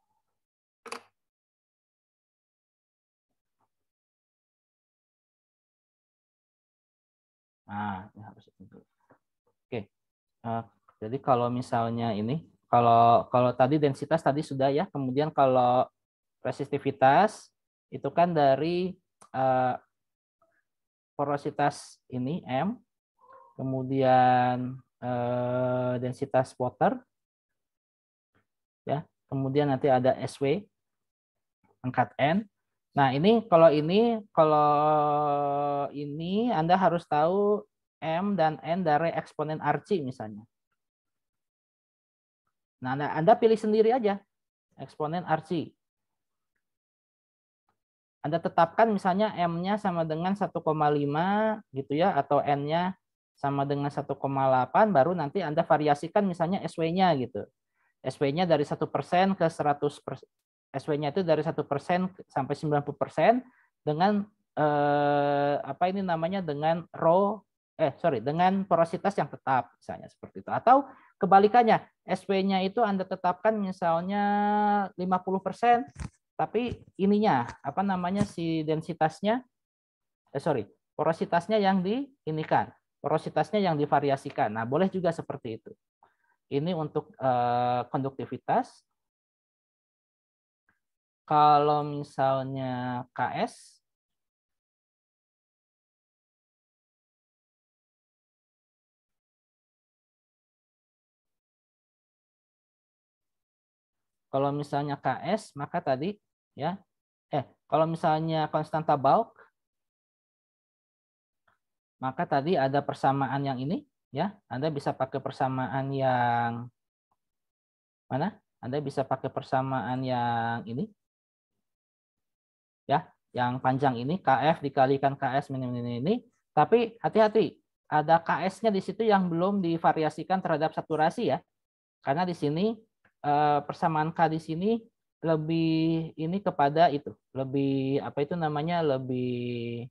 Nah, ini harus itu. Oke. Jadi kalau misalnya ini, kalau tadi densitas tadi sudah ya, kemudian kalau resistivitas itu kan dari porositas ini M, kemudian densitas water, ya, kemudian nanti ada SW angkat N. Nah kalau ini Anda harus tahu M dan N dari eksponen Archie misalnya. Nah Anda pilih sendiri aja eksponen Archie. Anda tetapkan misalnya M-nya sama dengan 1,5 gitu ya, atau N-nya sama dengan 1,8, baru nanti Anda variasikan misalnya SW-nya gitu. SW-nya dari 1% ke 100%. SW-nya itu dari 1% sampai 90% dengan apa ini namanya, dengan dengan porositas yang tetap misalnya seperti itu. Atau kebalikannya, SW-nya itu Anda tetapkan misalnya 50%, tapi ininya apa namanya, si densitasnya porositasnya yang porositasnya yang divariasikan. Nah, boleh juga seperti itu. Ini untuk konduktivitas. Kalau misalnya KS, maka tadi ya, kalau misalnya konstanta bulk, maka tadi ada persamaan yang ini ya. Anda bisa pakai persamaan yang mana? Anda bisa pakai persamaan yang ini ya, yang panjang ini, KF dikalikan KS minim ini. Tapi hati-hati, ada KS-nya di situ yang belum divariasikan terhadap saturasi ya. Karena di sini persamaan K di sini lebih ini kepada itu, lebih apa itu namanya, lebih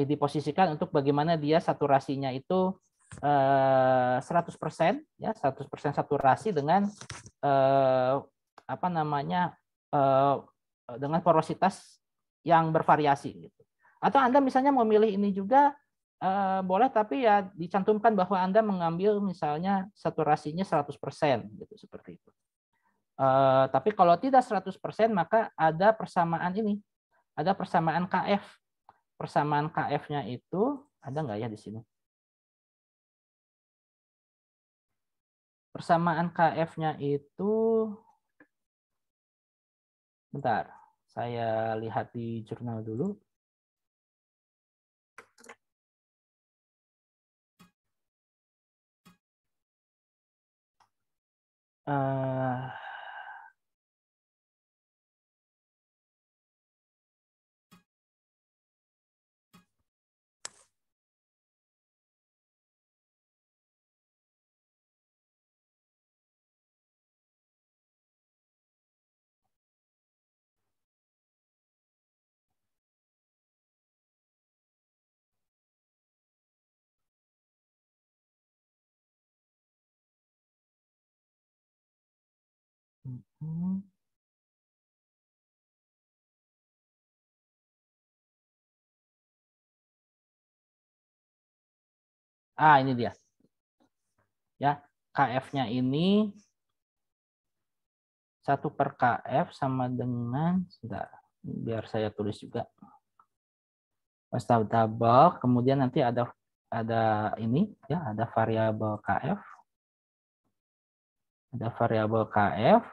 diposisikan untuk bagaimana dia saturasinya itu 100% ya, 100% saturasi dengan apa namanya, dengan porositas yang bervariasi gitu. Atau Anda misalnya mau milih ini juga boleh, tapi ya dicantumkan bahwa Anda mengambil misalnya saturasinya 100% gitu, seperti itu. Tapi kalau tidak 100%, maka ada persamaan ini. Ada persamaan KF. Persamaan KF-nya itu ada nggak ya di sini? Persamaan KF-nya itu, bentar, saya lihat di jurnal dulu. Ini dia. Ya, KF-nya ini 1/KF sama dengan, biar saya tulis juga. Konstanta bulk, kemudian nanti ada ini ya, ada variabel KF. Ada variabel KF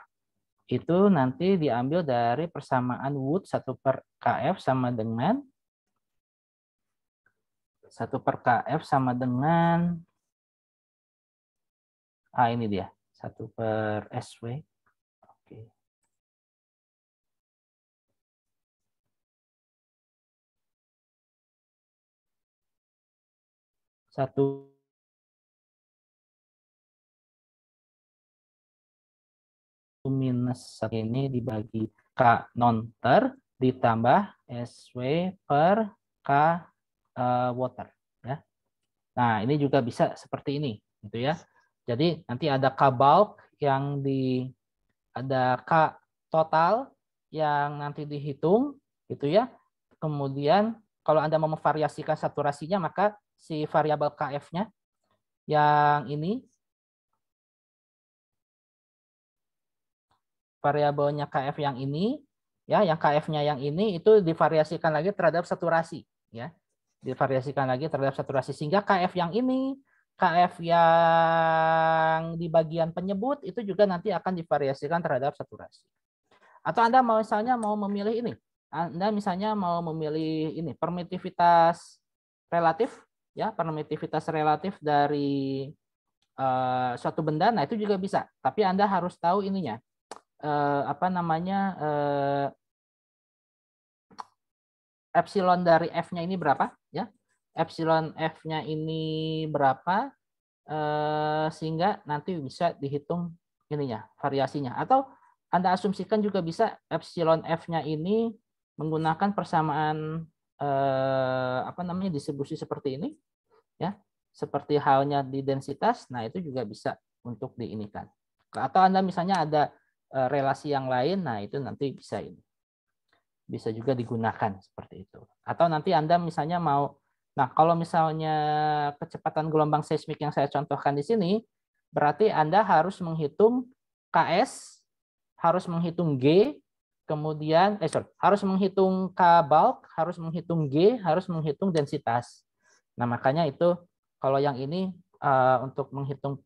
itu nanti diambil dari persamaan Wood 1/KF sama dengan 1/KF sama dengan ini dia 1/SW. Oke. Satu minus ini dibagi K non-ter ditambah SW per K water ya. Nah, ini juga bisa seperti ini gitu ya. Jadi nanti ada K bulk yang ada K total yang nanti dihitung gitu ya. Kemudian kalau Anda mau memvariasikan saturasinya, maka si variabel KF-nya yang ini, variabelnya KF yang ini ya, yang KF-nya yang ini itu divariasikan lagi terhadap saturasi ya. Divariasikan lagi terhadap saturasi sehingga KF yang ini, KF yang di bagian penyebut itu juga nanti akan divariasikan terhadap saturasi. Atau Anda misalnya mau memilih ini. Anda misalnya mau memilih ini, permitivitas relatif ya, permitivitas relatif dari suatu benda. Nah, itu juga bisa. Tapi Anda harus tahu ininya. Apa namanya, epsilon dari F-nya ini berapa ya? epsilon F-nya ini berapa, sehingga nanti bisa dihitung ininya, variasinya. Atau Anda asumsikan juga bisa epsilon F-nya ini menggunakan persamaan distribusi seperti ini, ya, seperti halnya di densitas. Nah, itu juga bisa untuk diinikan. Atau Anda misalnya ada relasi yang lain, nah itu nanti bisa juga digunakan seperti itu. Atau nanti Anda misalnya mau, nah kalau misalnya kecepatan gelombang seismik yang saya contohkan di sini, berarti Anda harus menghitung KS, harus menghitung G, kemudian harus menghitung K bulk, harus menghitung G, harus menghitung densitas. Nah, makanya itu kalau yang ini untuk menghitung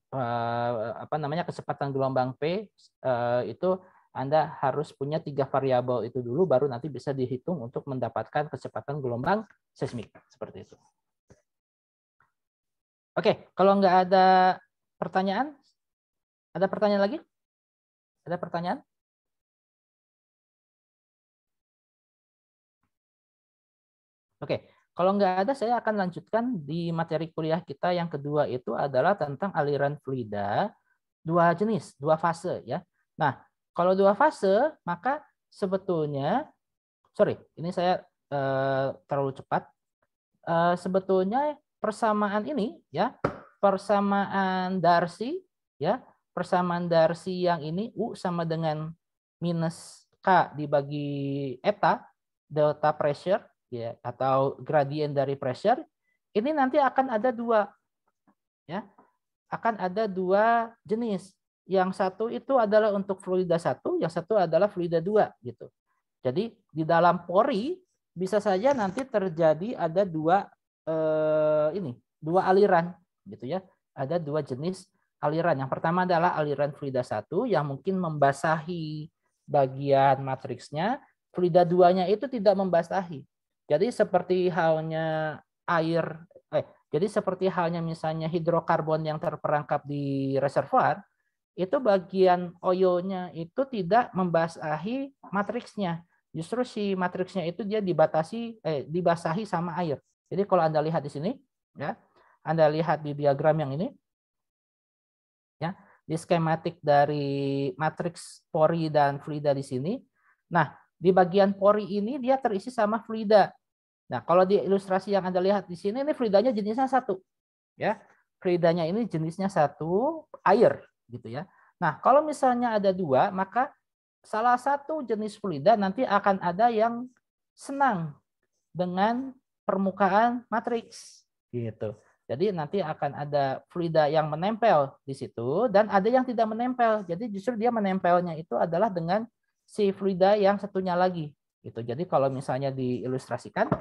kecepatan gelombang P itu Anda harus punya 3 variabel itu dulu, baru nanti bisa dihitung untuk mendapatkan kecepatan gelombang seismik seperti itu. Oke, kalau nggak ada pertanyaan, ada pertanyaan lagi? Ada pertanyaan? Oke, kalau nggak ada, saya akan lanjutkan di materi kuliah kita yang kedua, itu adalah tentang aliran fluida dua jenis, dua fase ya. Nah, kalau dua fase, maka sebetulnya, ini saya terlalu cepat. Sebetulnya persamaan ini ya, persamaan Darcy ya, persamaan Darcy yang ini U sama dengan minus K dibagi eta, delta pressure ya, atau gradient dari pressure, ini nanti akan ada dua ya, akan ada dua jenis. Yang satu itu adalah untuk fluida 1, yang satu adalah fluida 2 gitu. Jadi di dalam pori bisa saja nanti terjadi ada dua dua aliran gitu ya. Ada dua jenis aliran. Yang pertama adalah aliran fluida 1 yang mungkin membasahi bagian matriksnya, fluida 2-nya itu tidak membasahi. Jadi seperti halnya air jadi seperti halnya misalnya hidrokarbon yang terperangkap di reservoir, itu bagian oyonya itu tidak membasahi matriksnya. Justru si matriksnya itu dia dibasahi sama air. Jadi kalau Anda lihat di sini, ya, Anda lihat di diagram yang ini, ya, di skematik dari matriks pori dan fluida di sini. Nah, di bagian pori ini dia terisi sama fluida. Nah, kalau di ilustrasi yang Anda lihat di sini, ini fluidanya jenisnya 1. Ya, fluidanya ini jenisnya 1, air. Gitu ya. Nah, kalau misalnya ada 2, maka salah satu jenis fluida nanti akan ada yang senang dengan permukaan matriks. Gitu. Jadi nanti akan ada fluida yang menempel di situ, dan ada yang tidak menempel. Jadi justru dia menempelnya itu adalah dengan si fluida yang satunya lagi. Gitu. Jadi kalau misalnya diilustrasikan,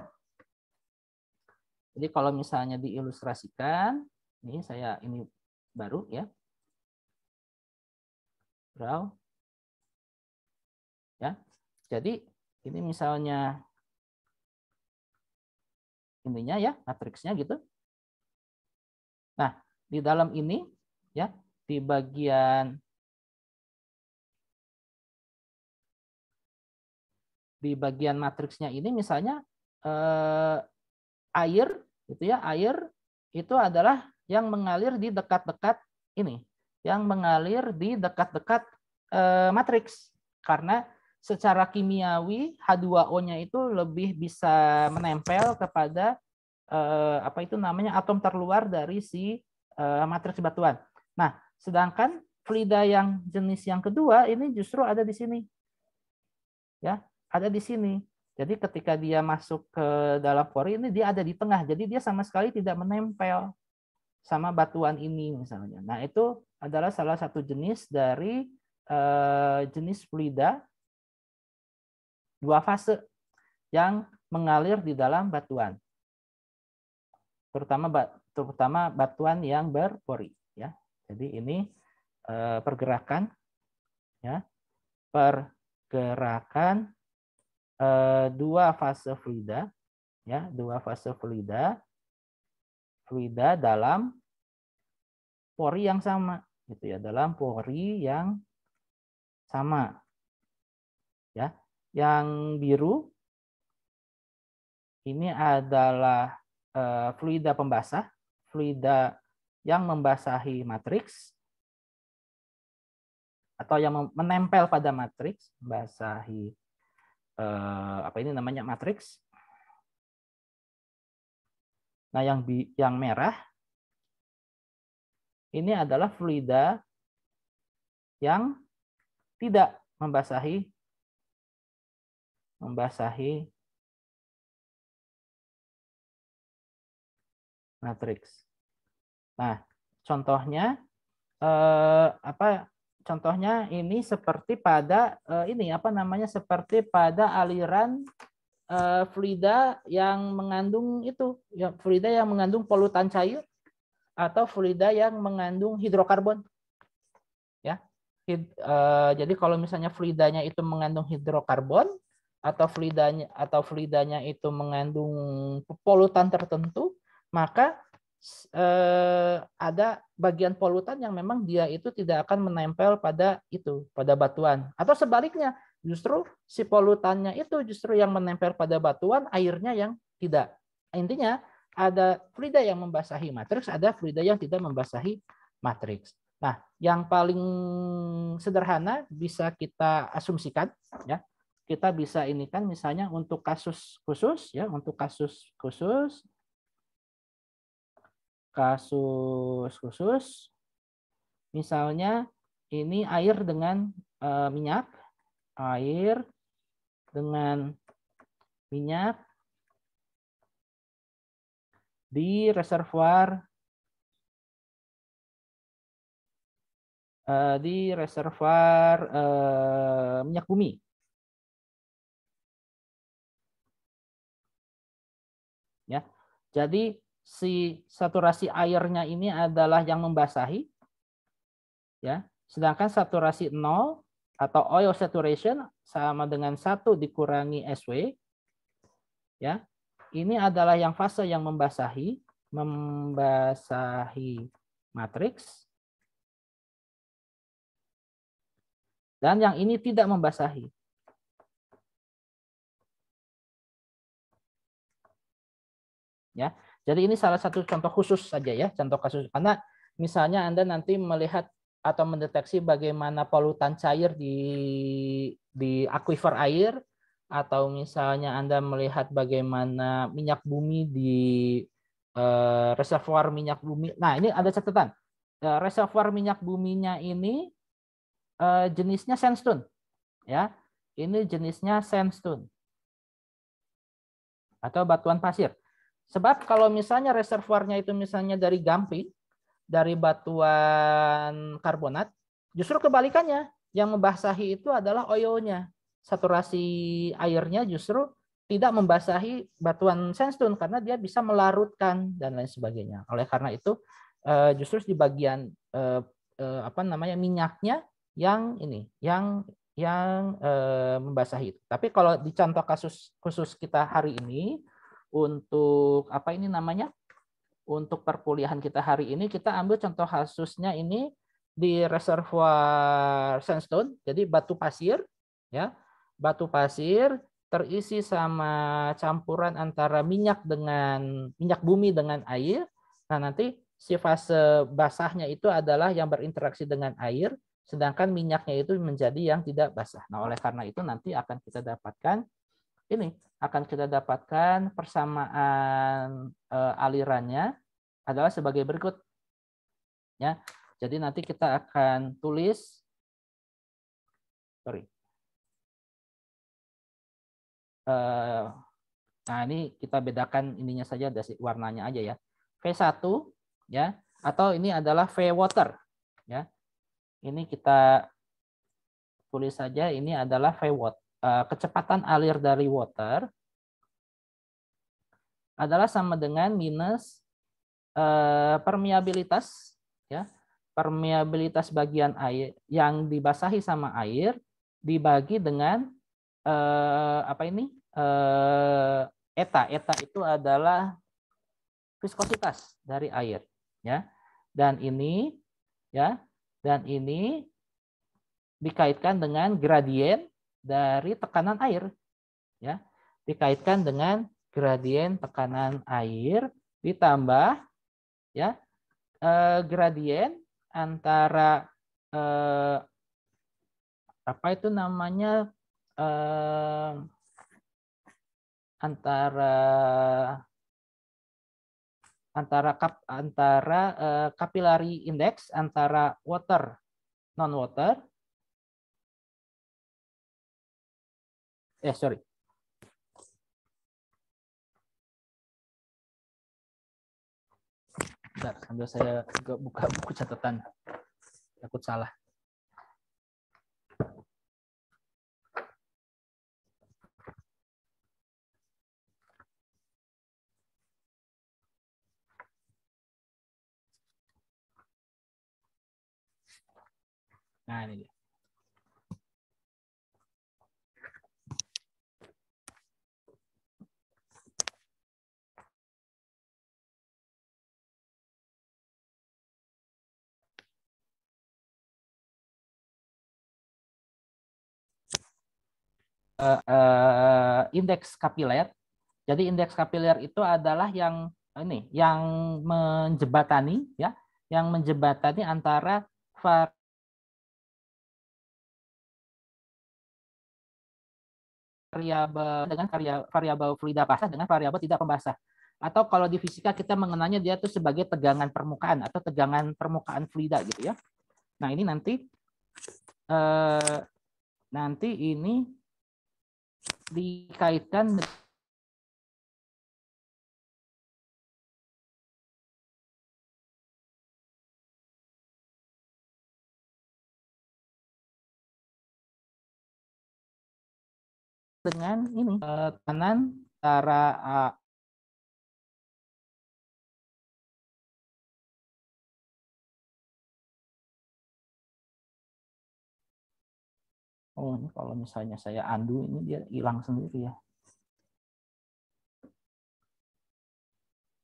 jadi kalau misalnya diilustrasikan, ini baru ya. Draw. Ya. Jadi ini misalnya ininya ya, matriksnya gitu. Nah, di dalam ini ya, di bagian matriksnya ini misalnya air gitu ya, air itu adalah yang mengalir di dekat-dekat ini, yang mengalir di dekat-dekat matriks, karena secara kimiawi H2O-nya itu lebih bisa menempel kepada atom terluar dari si matriks batuan. Nah, sedangkan fluida yang jenis yang kedua ini justru ada di sini. Ya, ada di sini. Jadi ketika dia masuk ke dalam pori ini dia ada di tengah. Jadi dia sama sekali tidak menempel sama batuan ini misalnya. Nah, itu adalah salah satu jenis dari jenis fluida dua fase yang mengalir di dalam batuan. Terutama batuan yang berpori ya. Jadi ini pergerakan ya. Pergerakan dua fase fluida ya, dua fase fluida dalam pori yang sama gitu ya, dalam pori yang sama ya. Yang biru ini adalah fluida pembasah, fluida yang membasahi matriks, atau yang menempel pada matriks, membasahi apa ini namanya matriks. Nah, yang merah ini adalah fluida yang tidak membasahi matriks. Nah, contohnya Contohnya ini seperti pada seperti pada aliran fluida yang mengandung fluida yang mengandung polutan cair atau fluida yang mengandung hidrokarbon. Ya. Jadi kalau misalnya fluidanya itu mengandung hidrokarbon atau fluidanya itu mengandung polutan tertentu, maka ada bagian polutan yang memang dia itu tidak akan menempel pada batuan, atau sebaliknya justru si polutannya itu justru yang menempel pada batuan, airnya yang tidak. Intinya ada fluida yang membasahi matriks, ada fluida yang tidak membasahi matriks. Nah, yang paling sederhana bisa kita asumsikan, ya, kita bisa ini kan misalnya untuk kasus khusus, misalnya ini air dengan minyak, di reservoir minyak bumi. Ya. Jadi si saturasi airnya ini adalah yang membasahi, ya. Sedangkan saturasi 0 atau oil saturation sama dengan 1 dikurangi SW, ya. Ini adalah yang fase yang membasahi matriks. Dan yang ini tidak membasahi. Ya. Jadi ini salah satu contoh khusus saja ya, contoh kasus. Karena misalnya Anda nanti melihat atau mendeteksi bagaimana polutan cair di akuifer air, atau misalnya Anda melihat bagaimana minyak bumi di reservoir minyak bumi. Nah, ini ada catatan. Reservoir minyak buminya ini jenisnya sandstone. Ya. Ini jenisnya sandstone atau batuan pasir. Sebab kalau misalnya reservoirnya itu misalnya dari gamping, dari batuan karbonat, justru kebalikannya. Yang membasahi itu adalah oilnya. Saturasi airnya justru tidak membasahi batuan sandstone karena dia bisa melarutkan dan lain sebagainya. Oleh karena itu justru di bagian minyaknya yang membasahi itu. Tapi kalau di contoh kasus khusus kita hari ini, untuk untuk perkuliahan kita hari ini, kita ambil contoh kasusnya ini di reservoir sandstone, jadi batu pasir, ya, batu pasir terisi sama campuran antara minyak bumi dengan air. Nah, nanti si fase basahnya itu adalah yang berinteraksi dengan air, sedangkan minyaknya itu menjadi yang tidak basah. Nah, oleh karena itu nanti akan kita dapatkan persamaan alirannya adalah sebagai berikut. Ya. Jadi nanti kita akan tulis nah, ini kita bedakan ininya saja dari warnanya aja ya. V1 ya, atau ini adalah V water ya. Ini kita tulis saja, ini adalah V water. Kecepatan alir dari water adalah sama dengan minus permeabilitas, ya, permeabilitas bagian air yang dibasahi sama air dibagi dengan eta. Eta itu adalah viskositas dari air, ya. Dan ini dikaitkan dengan gradien dari tekanan air, ya. Dikaitkan dengan gradien tekanan air ditambah ya gradien antara apa itu namanya antara capillary index antara water non water sorry. Bentar, sambil saya buka buku catatan, takut salah. Nah, ini dia. Indeks kapiler. Jadi indeks kapiler itu adalah yang ini, yang menjembatani ya, yang menjembatani antara variabel dengan variabel fluida basah dengan variabel tidak pembasah. Atau kalau di fisika kita mengenalnya dia itu sebagai tegangan permukaan atau tegangan permukaan fluida gitu ya. Nah, ini nanti ini dikaitkan dengan ini tekanan antara oh, ini kalau misalnya saya undo ini dia hilang sendiri ya.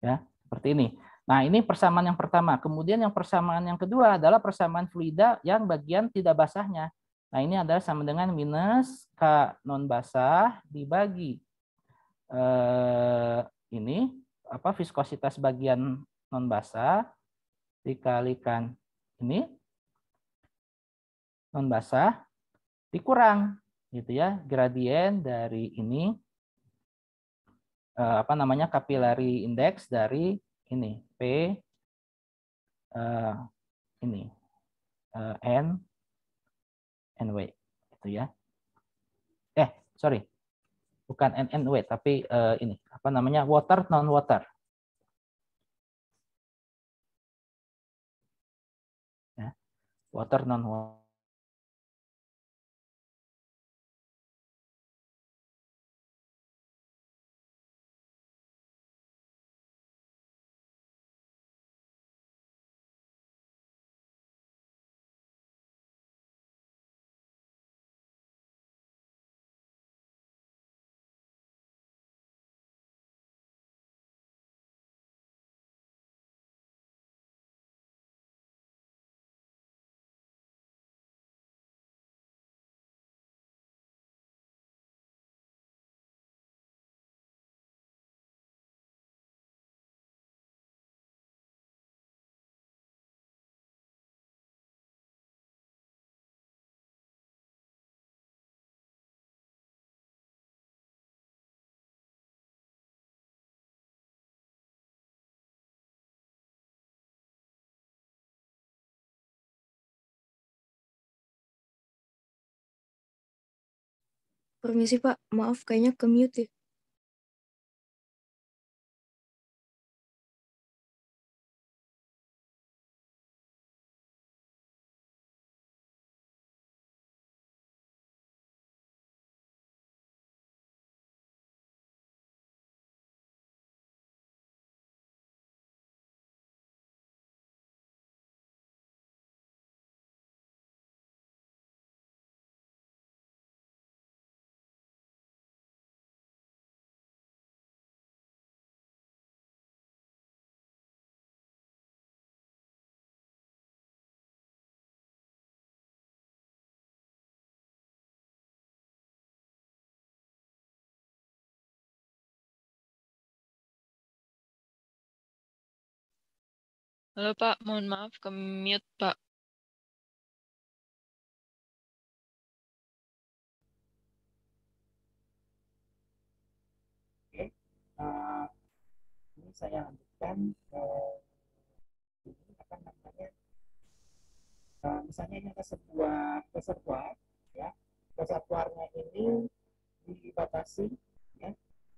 Ya, seperti ini. Nah, ini persamaan yang pertama. Kemudian yang persamaan yang kedua adalah persamaan fluida yang bagian tidak basahnya. Nah, ini adalah sama dengan minus K non basah dibagi ini apa viskositas bagian non basah dikalikan ini non basah dikurang gitu ya gradien dari ini apa namanya capillary index dari ini P ini NW itu ya. Sorry. Bukan NNW tapi ini apa namanya water non water. Ya. Water non water. Permisi Pak, maaf kayaknya ke mute ya. Halo Pak, mohon maaf ke mute Pak. Oke, ini saya lanjutkan. Ini apa namanya? Misalnya ini ada sebuah reservoir, ya. Reservoirnya ini dibatasi, ya,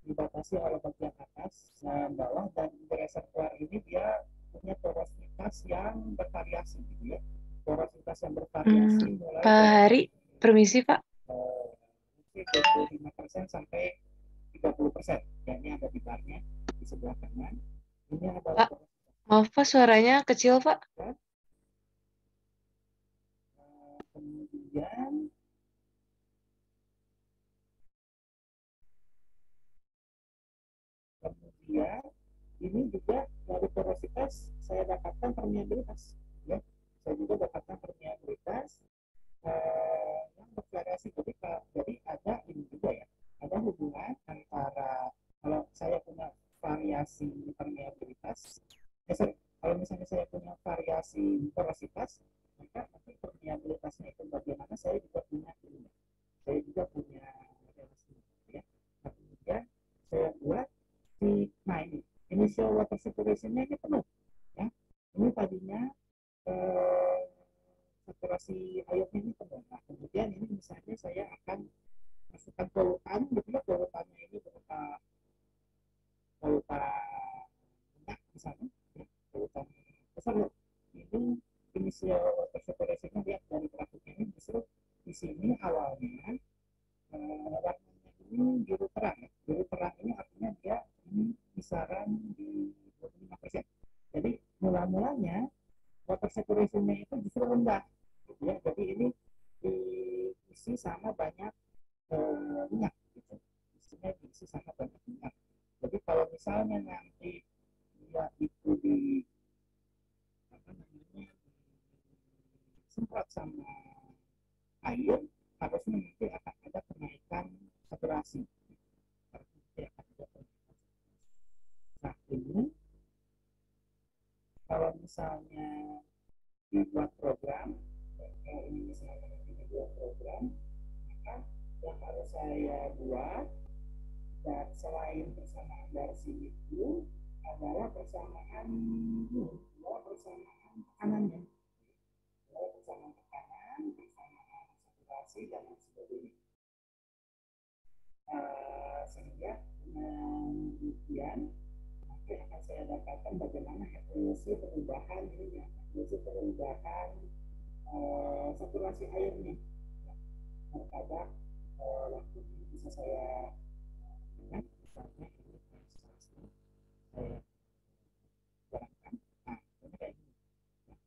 dibatasi oleh bagian atas dan bawah, dan di reservoir ini dia punya porositas yang bervariasi, gitu ya. Porositas yang bervariasi mulai Pak dari Hari, permisi Pak. 25% sampai 30%. Ya, ini ada di barnya di sebelah kanan. Ini adalah Pak, maaf Pak, suaranya kecil Pak. Kemudian ini juga dari porositas saya dapatkan permeabilitas, ya. Saya juga dapatkan permeabilitas yang bervariasi. Jadi ada ini juga, ya, ada hubungan antara kalau saya punya variasi permeabilitas, kalau misalnya saya punya variasi porositas, maka nanti permeabilitasnya itu bagaimana, saya juga punya ini, saya juga punya relasi, ya. Nah, kemudian saya buat nah ini initial water saturation-nya ini penuh, ya. Ini tadinya eh, saturasi airnya ini penuh. Nah, kemudian ini misalnya saya akan masukkan polutan, gitu ya. Polutannya ini berupa polutan minyak misalnya, ya. Polutan besar. Ini initial water saturation-nya, lihat dari grafiknya ini, justru di sini awalnya warnanya ini biru terang, ya. Biru terang ini artinya dia ini kisaran di 25%. Jadi mula-mulanya water saturation-nya itu justru rendah, gitu ya. Jadi ini diisi sama banyak minyak, gitu. Isinya diisi sama banyak minyak. Jadi kalau misalnya nanti dia itu di apa namanya disemprot sama air, harusnya nanti akan ada kenaikan saturasi. Nah, ini kalau misalnya dibuat program, ini misalnya dibuat program, maka yang harus saya buat, dan selain persamaan versi itu adalah persamaan persamaan tekanannya, persamaan tekanan, persamaan saturasi, dan lain sebagainya. Sehingga dengan demikian nanti akan saya dapatkan bagaimana evolusi perubahan ini, evolusi perubahan saturasi airnya, ya. Pada waktu ini bisa saya ingat, misalnya ini saya jalankan. Nah, ini kayak gini. Nah,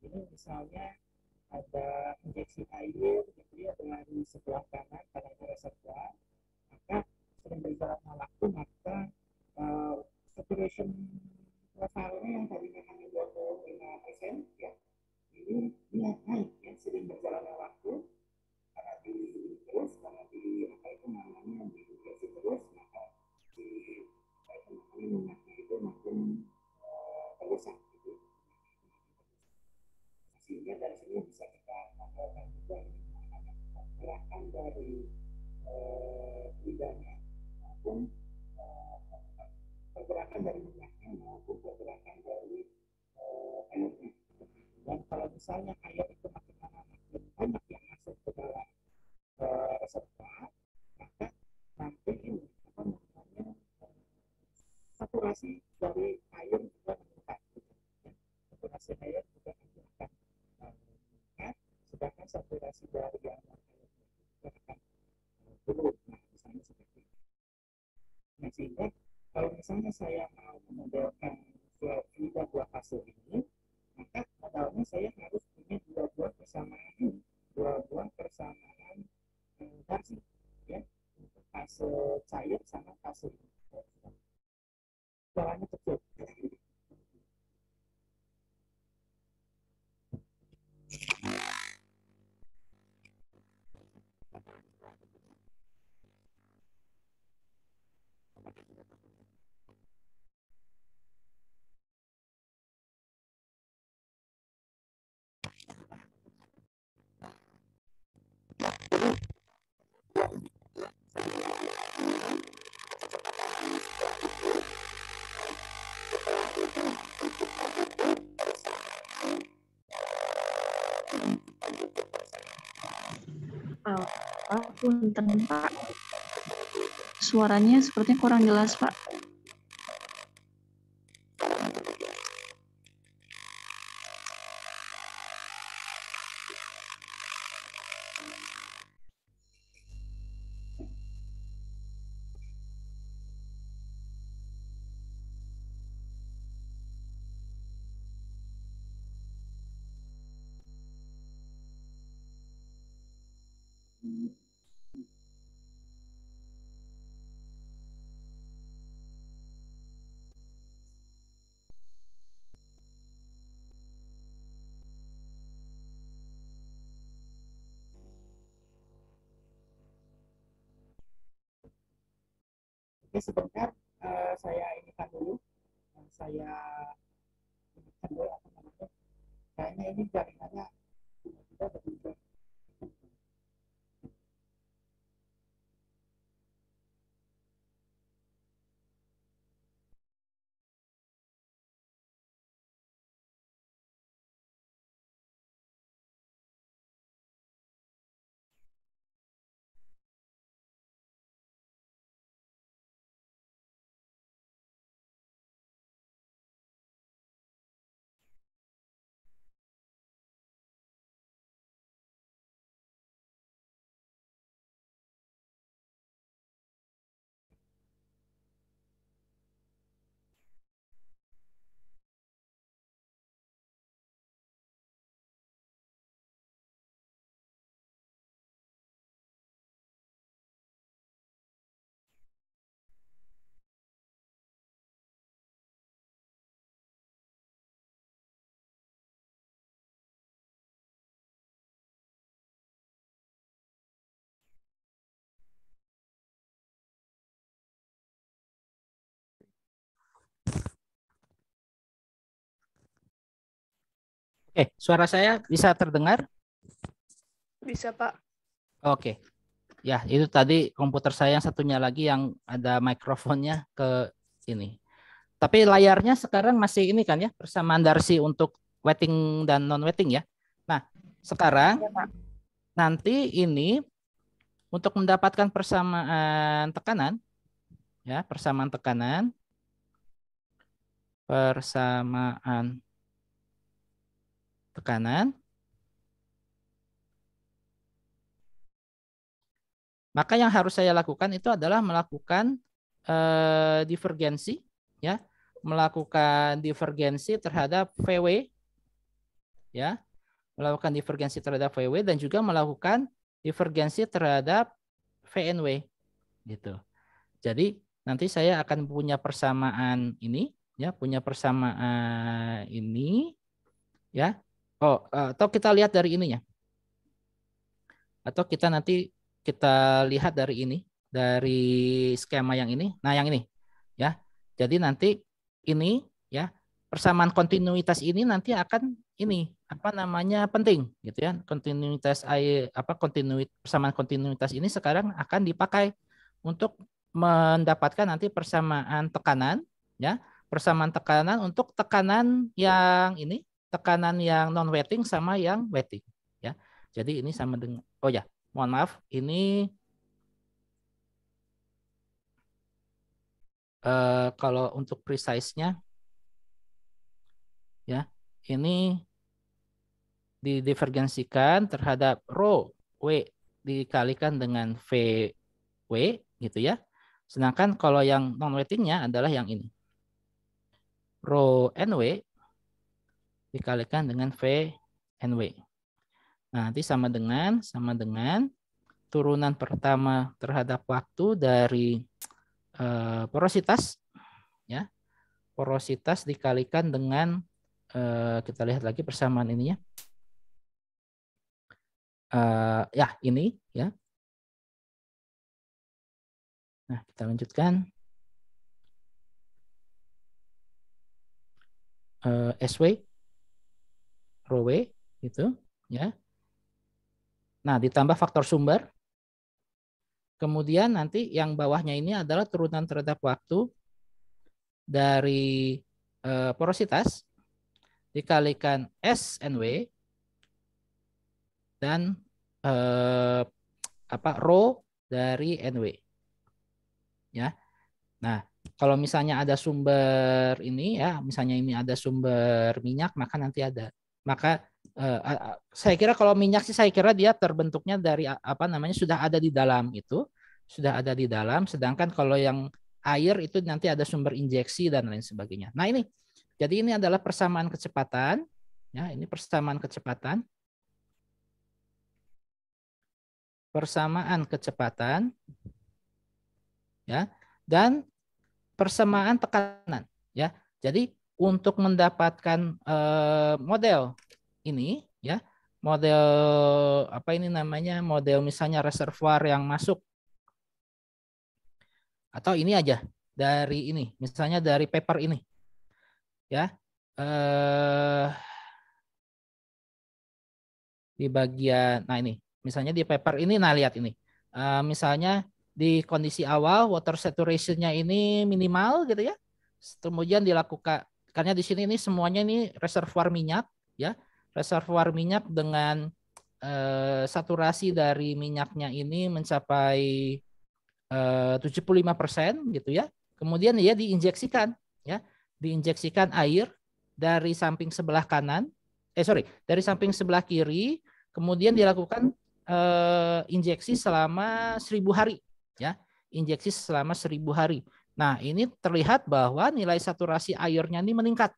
ini misalnya ada injeksi air, gitu ya, dari sebelah kanan karena ini reservoir, maka sering berjalannya waktu, maka saturation profile-nya yang tadinya hanya 25%, ya, ini naik, ya, sering berjalannya waktu, karena di apa itu namanya diinjeksi terus, maka di apa itu namanya minyaknya itu makin terusak, gitu. Sehingga dari sini bisa kita mengatakan juga ini gerakan dari lidahnya maupun pergerakan dari minyaknya maupun pergerakan dari airnya. Dan kalau misalnya air itu makin lama makin banyak yang masuk ke dalam reservoir, maka nanti ini apa namanya saturasi dari air juga meningkat, gitu. Ya. Saturasi air juga nanti akan meningkat, sedangkan saturasi dari yang airnya juga akan turun. Nah, misalnya seperti itu. Nah, sehingga kalau misalnya saya mau memodelkan fluida dua fase ini, maka modalnya saya harus punya dua buah persamaan ini, dua buah persamaan versi, ya, untuk fase cair sama fase ini. Jalannya kecil. Punten, Pak. Suaranya sepertinya kurang jelas, Pak. Oke, sebentar saya inikan dulu. Saya inikan dulu apa namanya. Kayaknya ini jaringannya sudah berubah. Oke, suara saya bisa terdengar? Bisa, Pak. Oke. Ya, itu tadi komputer saya yang satunya lagi yang ada mikrofonnya ke ini. Tapi layarnya sekarang masih ini kan ya, persamaan Darcy untuk wetting dan non wetting ya. Nah, sekarang nanti ini untuk mendapatkan persamaan tekanan ya, persamaan tekanan, maka yang harus saya lakukan itu adalah melakukan divergensi ya, melakukan divergensi terhadap VW ya, melakukan divergensi terhadap VW dan juga melakukan divergensi terhadap VNW gitu. Jadi nanti saya akan punya persamaan ini ya, punya persamaan ini ya. Oh, atau kita lihat dari ininya. Atau kita nanti kita lihat dari ini, dari skema yang ini. Nah, yang ini ya. Jadi nanti ini ya, persamaan kontinuitas ini nanti akan ini apa namanya penting gitu ya. Kontinuitas persamaan kontinuitas ini sekarang akan dipakai untuk mendapatkan nanti persamaan tekanan ya, persamaan tekanan untuk tekanan yang ini, tekanan yang non wetting sama yang wetting ya. Jadi ini sama dengan, oh ya, mohon maaf, ini kalau untuk precise-nya ya, ini didivergensikan terhadap rho W dikalikan dengan VW gitu ya. Sedangkan kalau yang non wettingnya adalah yang ini. Rho NW dikalikan dengan VNW. Nah, nanti sama dengan turunan pertama terhadap waktu dari porositas ya. Porositas dikalikan dengan kita lihat lagi persamaan ininya. Ya, ini ya. Nah, kita lanjutkan. SW rho W gitu ya. Nah, ditambah faktor sumber Kemudian nanti yang bawahnya ini adalah turunan terhadap waktu dari porositas dikalikan S NW dan rho dari NW. Ya. Nah, kalau misalnya ada sumber ini ya, misalnya ini ada sumber minyak, maka nanti ada. Maka saya kira kalau minyak sih saya kira dia terbentuknya dari sudah ada di dalam itu, sudah ada di dalam. Sedangkan kalau yang air itu nanti ada sumber injeksi dan lain sebagainya. Nah ini, jadi ini adalah persamaan kecepatan. Ya, ini persamaan kecepatan. Persamaan kecepatan. Ya, dan persamaan tekanan. Ya, jadi untuk mendapatkan model ini, ya, model model misalnya reservoir yang masuk, atau ini aja dari ini, misalnya dari paper ini, ya, di bagian, nah ini, misalnya di paper ini, nah lihat ini, misalnya di kondisi awal water saturation-nya ini minimal gitu ya. Kemudian dilakukan, karena di sini ini semuanya ini reservoir minyak ya. Reservoir minyak dengan saturasi dari minyaknya ini mencapai 75% gitu ya. Kemudian dia diinjeksikan ya. Diinjeksikan air dari samping sebelah kanan, dari samping sebelah kiri, kemudian dilakukan injeksi selama 1000 hari. Ya, injeksi selama 1000 hari. Nah, ini terlihat bahwa nilai saturasi airnya ini meningkat.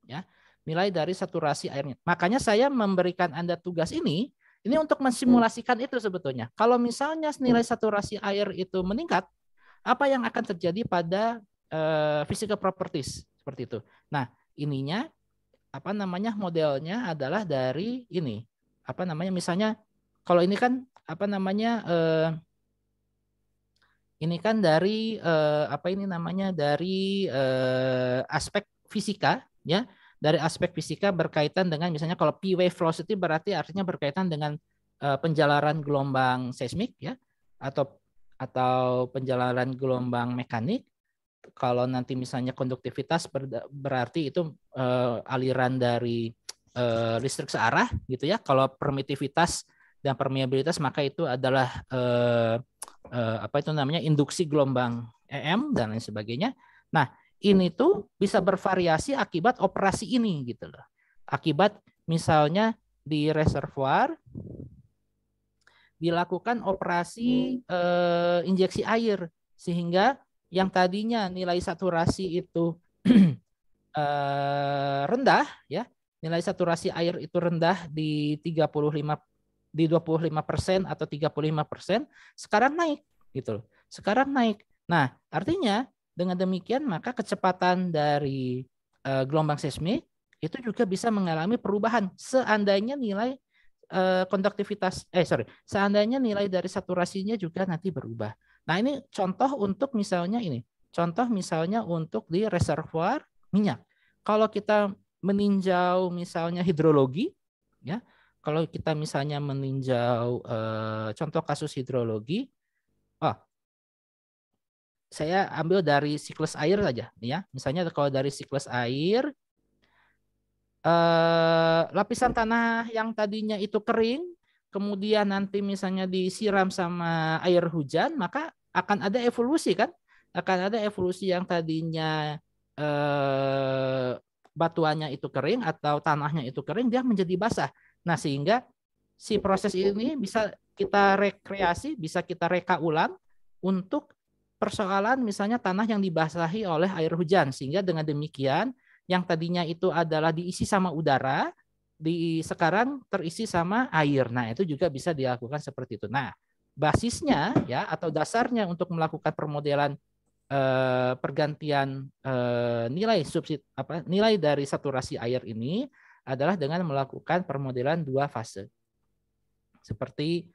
Ya, nilai dari saturasi airnya. Makanya saya memberikan Anda tugas ini untuk mensimulasikan itu sebetulnya. Kalau misalnya nilai saturasi air itu meningkat, apa yang akan terjadi pada physical properties seperti itu. Nah, ininya modelnya adalah dari ini. Misalnya kalau ini kan ini kan dari dari aspek fisika ya, dari aspek fisika berkaitan dengan misalnya kalau P wave velocity berarti artinya berkaitan dengan penjalaran gelombang seismik ya, atau penjalaran gelombang mekanik. Kalau nanti misalnya konduktivitas berarti itu aliran dari listrik searah gitu ya. Kalau permitivitas dan permeabilitas maka itu adalah induksi gelombang EM dan lain sebagainya. Nah, ini tuh bisa bervariasi akibat operasi ini gitu loh. Akibat misalnya di reservoir dilakukan operasi injeksi air sehingga yang tadinya nilai saturasi itu rendah ya, nilai saturasi air itu rendah di 25% atau 35%, sekarang naik gitu. Sekarang naik. Nah, artinya dengan demikian maka kecepatan dari gelombang seismik itu juga bisa mengalami perubahan seandainya nilai seandainya nilai dari saturasinya juga nanti berubah. Nah, ini contoh untuk misalnya untuk di reservoir minyak. Kalau kita meninjau misalnya hidrologi ya, kalau kita misalnya meninjau contoh kasus hidrologi, saya ambil dari siklus air saja ya. Misalnya kalau dari siklus air, lapisan tanah yang tadinya itu kering, kemudian nanti misalnya disiram sama air hujan, maka akan ada evolusi kan? Akan ada evolusi yang tadinya batuannya itu kering atau tanahnya itu kering, dia menjadi basah. Nah, sehingga si proses ini bisa kita rekreasi, bisa kita reka ulang untuk persoalan misalnya tanah yang dibasahi oleh air hujan. Sehingga dengan demikian yang tadinya itu adalah diisi sama udara, sekarang terisi sama air. Nah, itu juga bisa dilakukan seperti itu. Nah, basisnya ya atau dasarnya untuk melakukan permodelan pergantian nilai dari saturasi air ini adalah dengan melakukan permodelan 2 fase. Seperti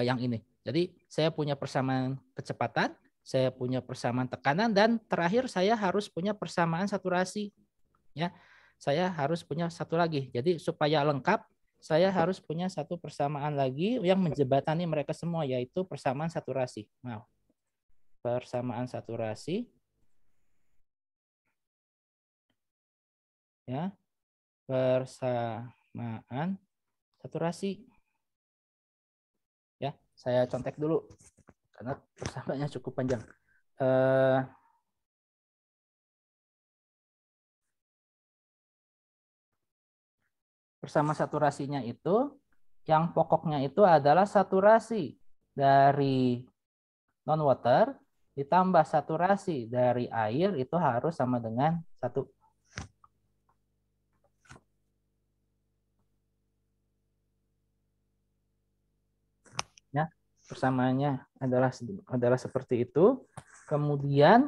yang ini. Jadi, saya punya persamaan kecepatan, saya punya persamaan tekanan, dan terakhir saya harus punya persamaan saturasi. Ya, saya harus punya satu lagi. Jadi supaya lengkap, saya harus punya satu persamaan lagi yang menjembatani mereka semua, yaitu persamaan saturasi. Maaf. Persamaan saturasi. Ya. Persamaan saturasi. Ya, saya contek dulu karena persamaannya cukup panjang. Bersama saturasinya itu, yang pokoknya itu adalah saturasi dari non-water ditambah saturasi dari air itu harus sama dengan 1. Ya, persamaannya adalah seperti itu. Kemudian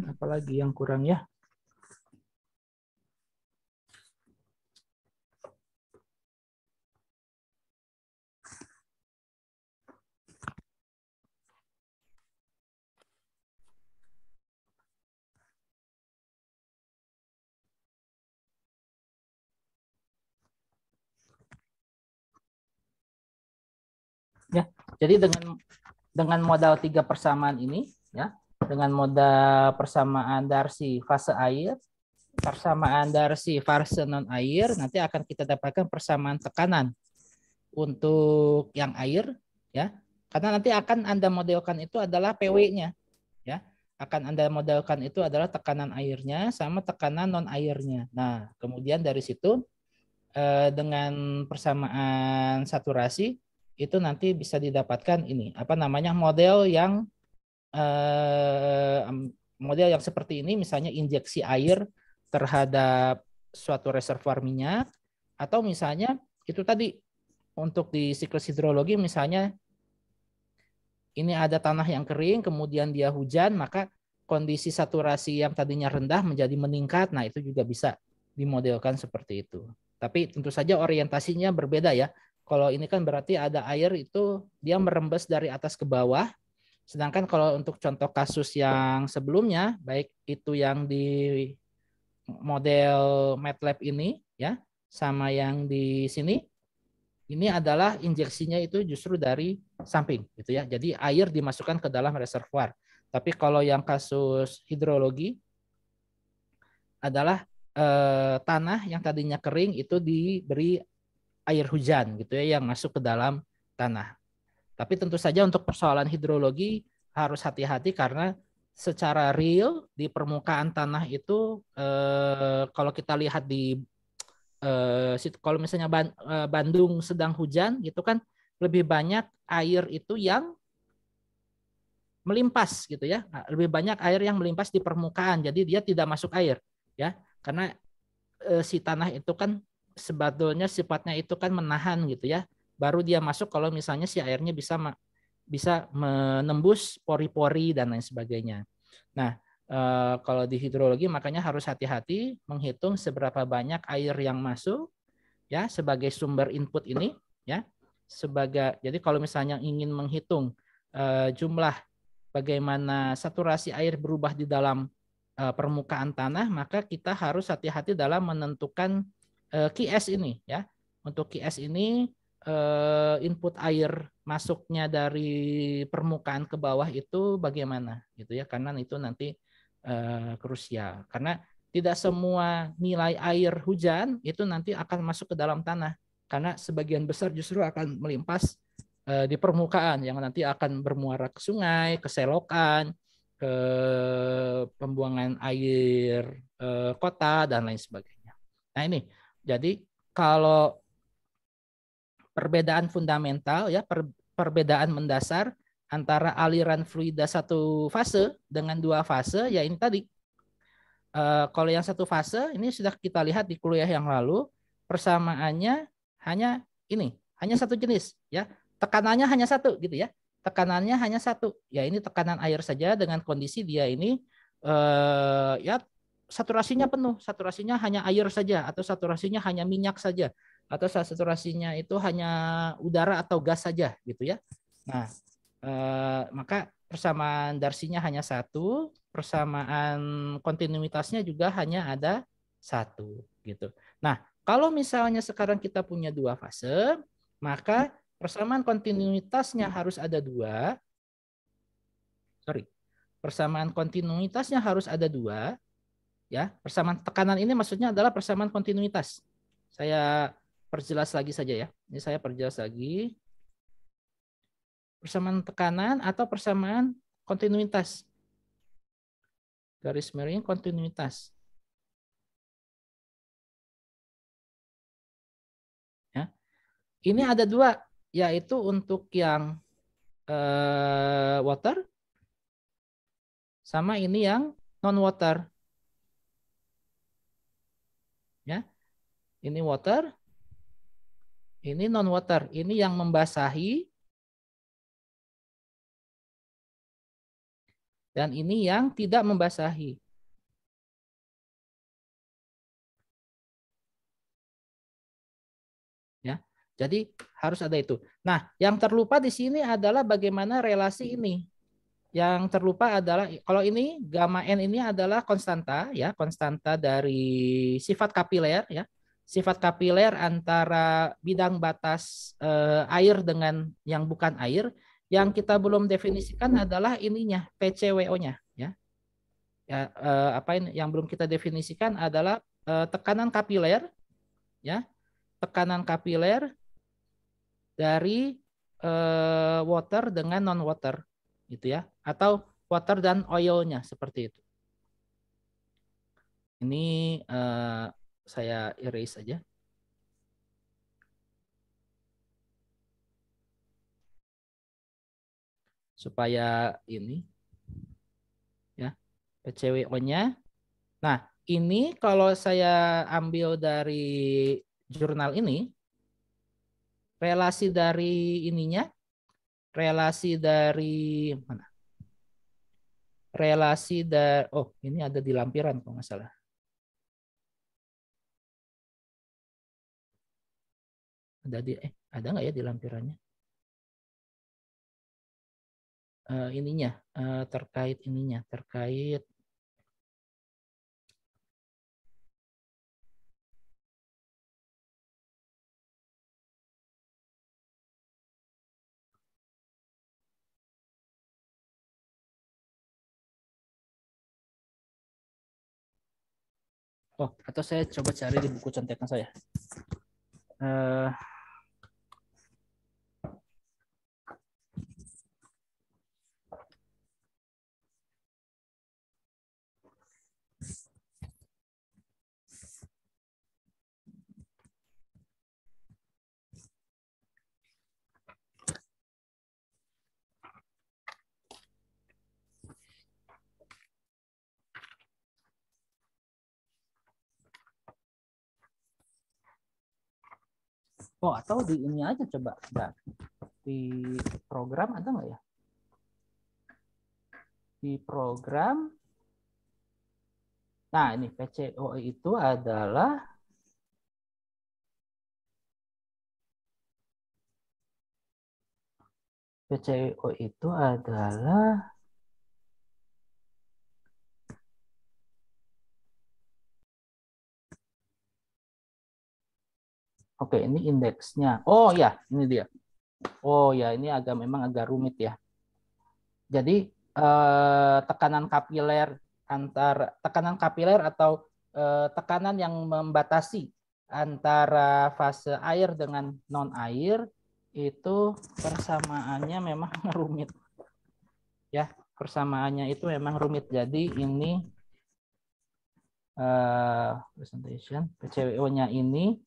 apalagi yang kurang ya? Ya, jadi dengan modal 3 persamaan ini, ya, dengan modal persamaan Darcy fase air, persamaan Darcy fase non air, nanti akan kita dapatkan persamaan tekanan untuk yang air, ya, karena nanti akan Anda modelkan itu adalah PW-nya, ya, akan Anda modelkan itu adalah tekanan airnya sama tekanan non airnya. Nah, kemudian dari situ dengan persamaan saturasi itu nanti bisa didapatkan ini apa namanya model yang seperti ini, misalnya injeksi air terhadap suatu reservoir minyak, atau misalnya itu tadi untuk di siklus hidrologi misalnya ini ada tanah yang kering kemudian dia hujan, maka kondisi saturasi yang tadinya rendah menjadi meningkat. Nah, itu juga bisa dimodelkan seperti itu. Tapi tentu saja orientasinya berbeda ya. Kalau ini kan berarti ada air itu dia merembes dari atas ke bawah. Sedangkan kalau untuk contoh kasus yang sebelumnya, baik itu yang di model MATLAB ini ya, sama yang di sini, ini adalah injeksinya itu justru dari samping gitu ya. Jadi air dimasukkan ke dalam reservoir. Tapi kalau yang kasus hidrologi adalah tanah yang tadinya kering itu diberi air hujan gitu ya yang masuk ke dalam tanah. Tapi tentu saja untuk persoalan hidrologi harus hati-hati karena secara real di permukaan tanah itu kalau kita lihat di kalau misalnya Bandung sedang hujan gitu kan lebih banyak air itu yang melimpas gitu ya. Lebih banyak air yang melimpas di permukaan. Jadi dia tidak masuk air ya. Karena si tanah itu kan sebetulnya sifatnya itu kan menahan gitu ya. Baru dia masuk kalau misalnya si airnya bisa menembus pori-pori dan lain sebagainya. Nah, kalau di hidrologi makanya harus hati-hati menghitung seberapa banyak air yang masuk ya sebagai sumber input ini ya. Jadi kalau misalnya ingin menghitung jumlah bagaimana saturasi air berubah di dalam permukaan tanah, maka kita harus hati-hati dalam menentukan QS ini ya. Untuk QS ini input air masuknya dari permukaan ke bawah itu bagaimana gitu ya, karena itu nanti krusial. Karena tidak semua nilai air hujan itu nanti akan masuk ke dalam tanah, karena sebagian besar justru akan melimpas di permukaan yang nanti akan bermuara ke sungai, ke selokan, ke pembuangan air kota dan lain sebagainya. Nah ini, jadi kalau perbedaan fundamental ya, perbedaan mendasar antara aliran fluida satu fase dengan 2 fase ya ini tadi. Kalau yang satu fase ini sudah kita lihat di kuliah yang lalu, persamaannya hanya ini, hanya satu jenis ya. Tekanannya hanya satu gitu ya. Tekanannya hanya satu. Ya ini tekanan air saja dengan kondisi dia ini ya saturasinya penuh, saturasinya hanya air saja, atau saturasinya hanya minyak saja, atau saturasinya itu hanya udara atau gas saja, gitu ya. Nah, maka persamaan Darcy-nya hanya satu, persamaan kontinuitasnya juga hanya ada satu, gitu. Nah, kalau misalnya sekarang kita punya dua fase, maka persamaan kontinuitasnya harus ada dua. Persamaan kontinuitasnya harus ada dua. Ya, persamaan tekanan ini maksudnya adalah persamaan kontinuitas. Saya perjelas lagi saja ya. Ini saya perjelas lagi. Persamaan tekanan atau persamaan kontinuitas. Garis miring kontinuitas. Ya. Ini ada dua, yaitu untuk yang water sama ini yang non-water. Ya. Ini water, ini non-water. Ini yang membasahi, dan ini yang tidak membasahi. Ya, jadi harus ada itu. Nah, yang terlupa di sini adalah bagaimana relasi ini. Yang terlupa adalah kalau ini gamma n ini adalah konstanta, ya, konstanta dari sifat kapiler, ya, sifat kapiler antara bidang batas air dengan yang bukan air. Yang kita belum definisikan adalah ininya, PCWO-nya, ya. Ya, apa ini yang belum kita definisikan adalah tekanan kapiler, ya, tekanan kapiler dari water dengan non water, gitu ya, atau water dan oilnya seperti itu. Ini saya erase saja. Supaya ini ya PCWO-nya. Nah, ini kalau saya ambil dari jurnal ini, relasi dari ininya, relasi dari mana? Relasi dari, oh ini ada di lampiran kalau nggak salah. Ada nggak ya di lampirannya? Ininya terkait ininya, terkait atau saya coba cari di buku contekan saya. Atau di ini aja coba. Nah, di program ada nggak ya? Di program. Nah, ini PCO itu adalah oke, ini indeksnya. Oh ya, ini dia. Oh ya, ini memang agak rumit ya. Jadi tekanan kapiler atau tekanan yang membatasi antara fase air dengan non air itu persamaannya memang rumit. Ya, persamaannya itu memang rumit. Jadi ini presentation PCWO-nya ini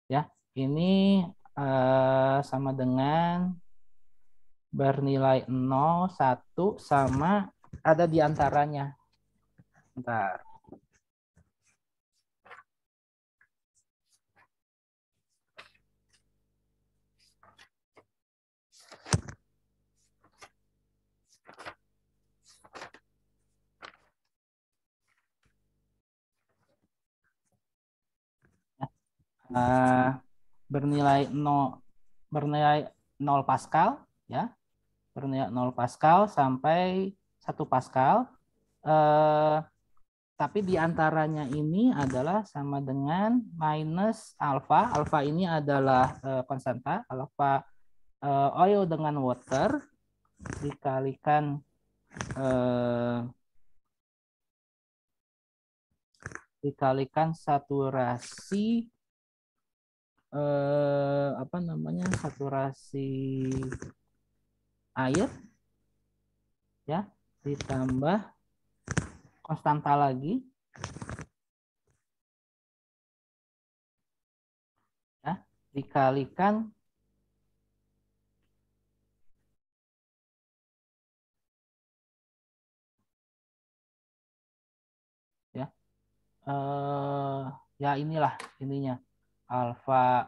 ya, ini sama dengan bernilai 0, 1 sama ada di antaranya. Bentar. bernilai 0 Pascal ya. Bernilai 0 Pascal sampai 1 Pascal. Tapi di antaranya ini adalah sama dengan minus alfa. Alfa ini adalah konstanta. Alfa oil dengan water dikalikan saturasi saturasi air ya, ditambah konstanta lagi ya, dikalikan ya, ya inilah ininya alfa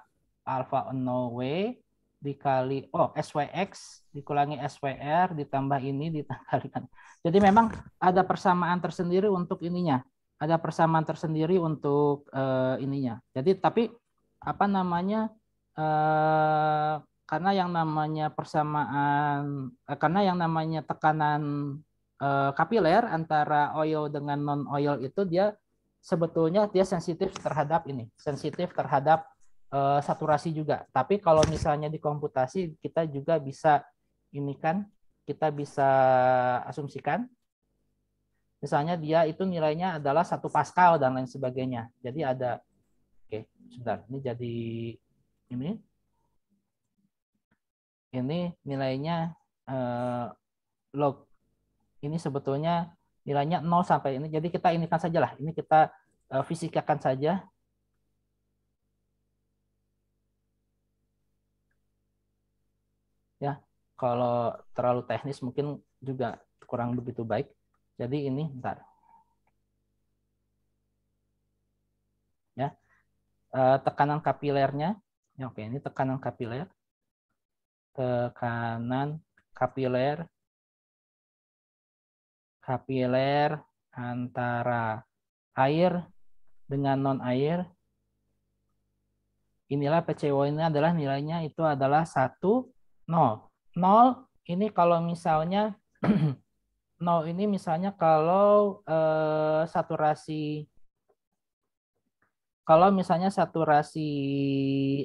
no way dikali SWX dikurangi SWR ditambah ini dikalikan. Jadi memang ada persamaan tersendiri untuk ininya. Ada persamaan tersendiri untuk ininya. Jadi tapi apa namanya karena yang namanya persamaan karena yang namanya tekanan kapiler antara oil dengan non oil itu dia sebetulnya dia sensitif terhadap ini, sensitif terhadap saturasi juga. Tapi kalau misalnya di komputasi kita juga bisa ini kan, kita bisa asumsikan misalnya dia itu nilainya adalah 1 Pascal dan lain sebagainya. Jadi ada sebentar, ini jadi ini nilainya log ini sebetulnya nilainya 0 sampai ini. Jadi kita inikan saja lah. Ini kita fisikakan saja. Ya, kalau terlalu teknis mungkin juga kurang begitu baik. Jadi ini bentar. Ya. Tekanan kapilernya. Ya, oke, ini tekanan kapiler. Tekanan kapiler antara air dengan non air. Inilah PCO ini adalah nilainya itu adalah 1, 0. 0 ini kalau misalnya 0 ini misalnya kalau saturasi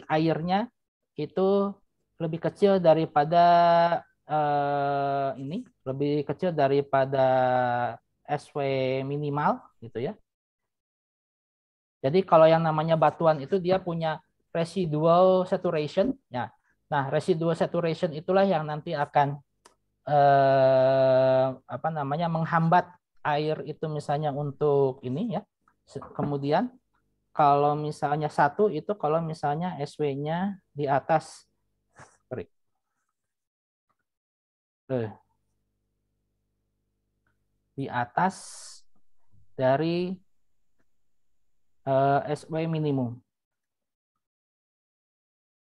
airnya itu lebih kecil daripada ini, lebih kecil daripada SW minimal gitu ya. Jadi kalau yang namanya batuan itu dia punya residual saturation ya. Nah, residual saturation itulah yang nanti akan menghambat air itu misalnya untuk ini ya. Kemudian kalau misalnya 1 itu kalau misalnya SW-nya di atas dari SW minimum.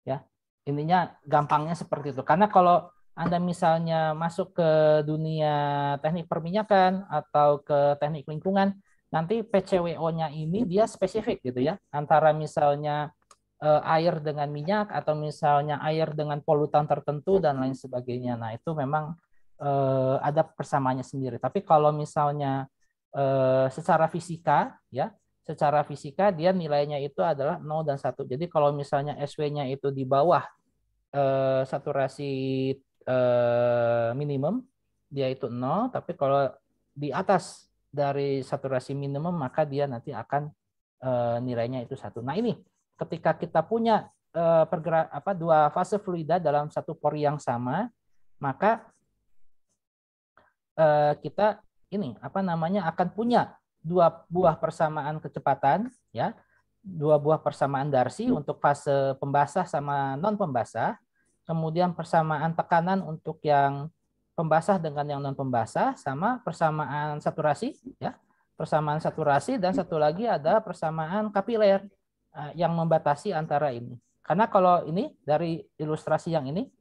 Ya, intinya gampangnya seperti itu. Karena kalau Anda misalnya masuk ke dunia teknik perminyakan atau ke teknik lingkungan, nanti PCWO-nya ini dia spesifik gitu ya. Antara misalnya air dengan minyak atau misalnya air dengan polutan tertentu dan lain sebagainya. Nah, itu memang ada persamaannya sendiri. Tapi kalau misalnya secara fisika ya, secara fisika dia nilainya itu adalah 0 dan 1. Jadi kalau misalnya SW-nya itu di bawah saturasi minimum, dia itu 0, tapi kalau di atas dari saturasi minimum maka dia nanti akan nilainya itu 1. Nah, ini ketika kita punya dua fase fluida dalam satu pori yang sama, maka kita ini akan punya 2 buah persamaan kecepatan ya, 2 buah persamaan Darcy untuk fase pembasah sama non pembasah, kemudian persamaan tekanan untuk yang pembasah dengan yang non pembasah, sama persamaan saturasi ya, persamaan saturasi, dan satu lagi ada persamaan kapiler yang membatasi antara ini. Karena kalau ini dari ilustrasi yang ini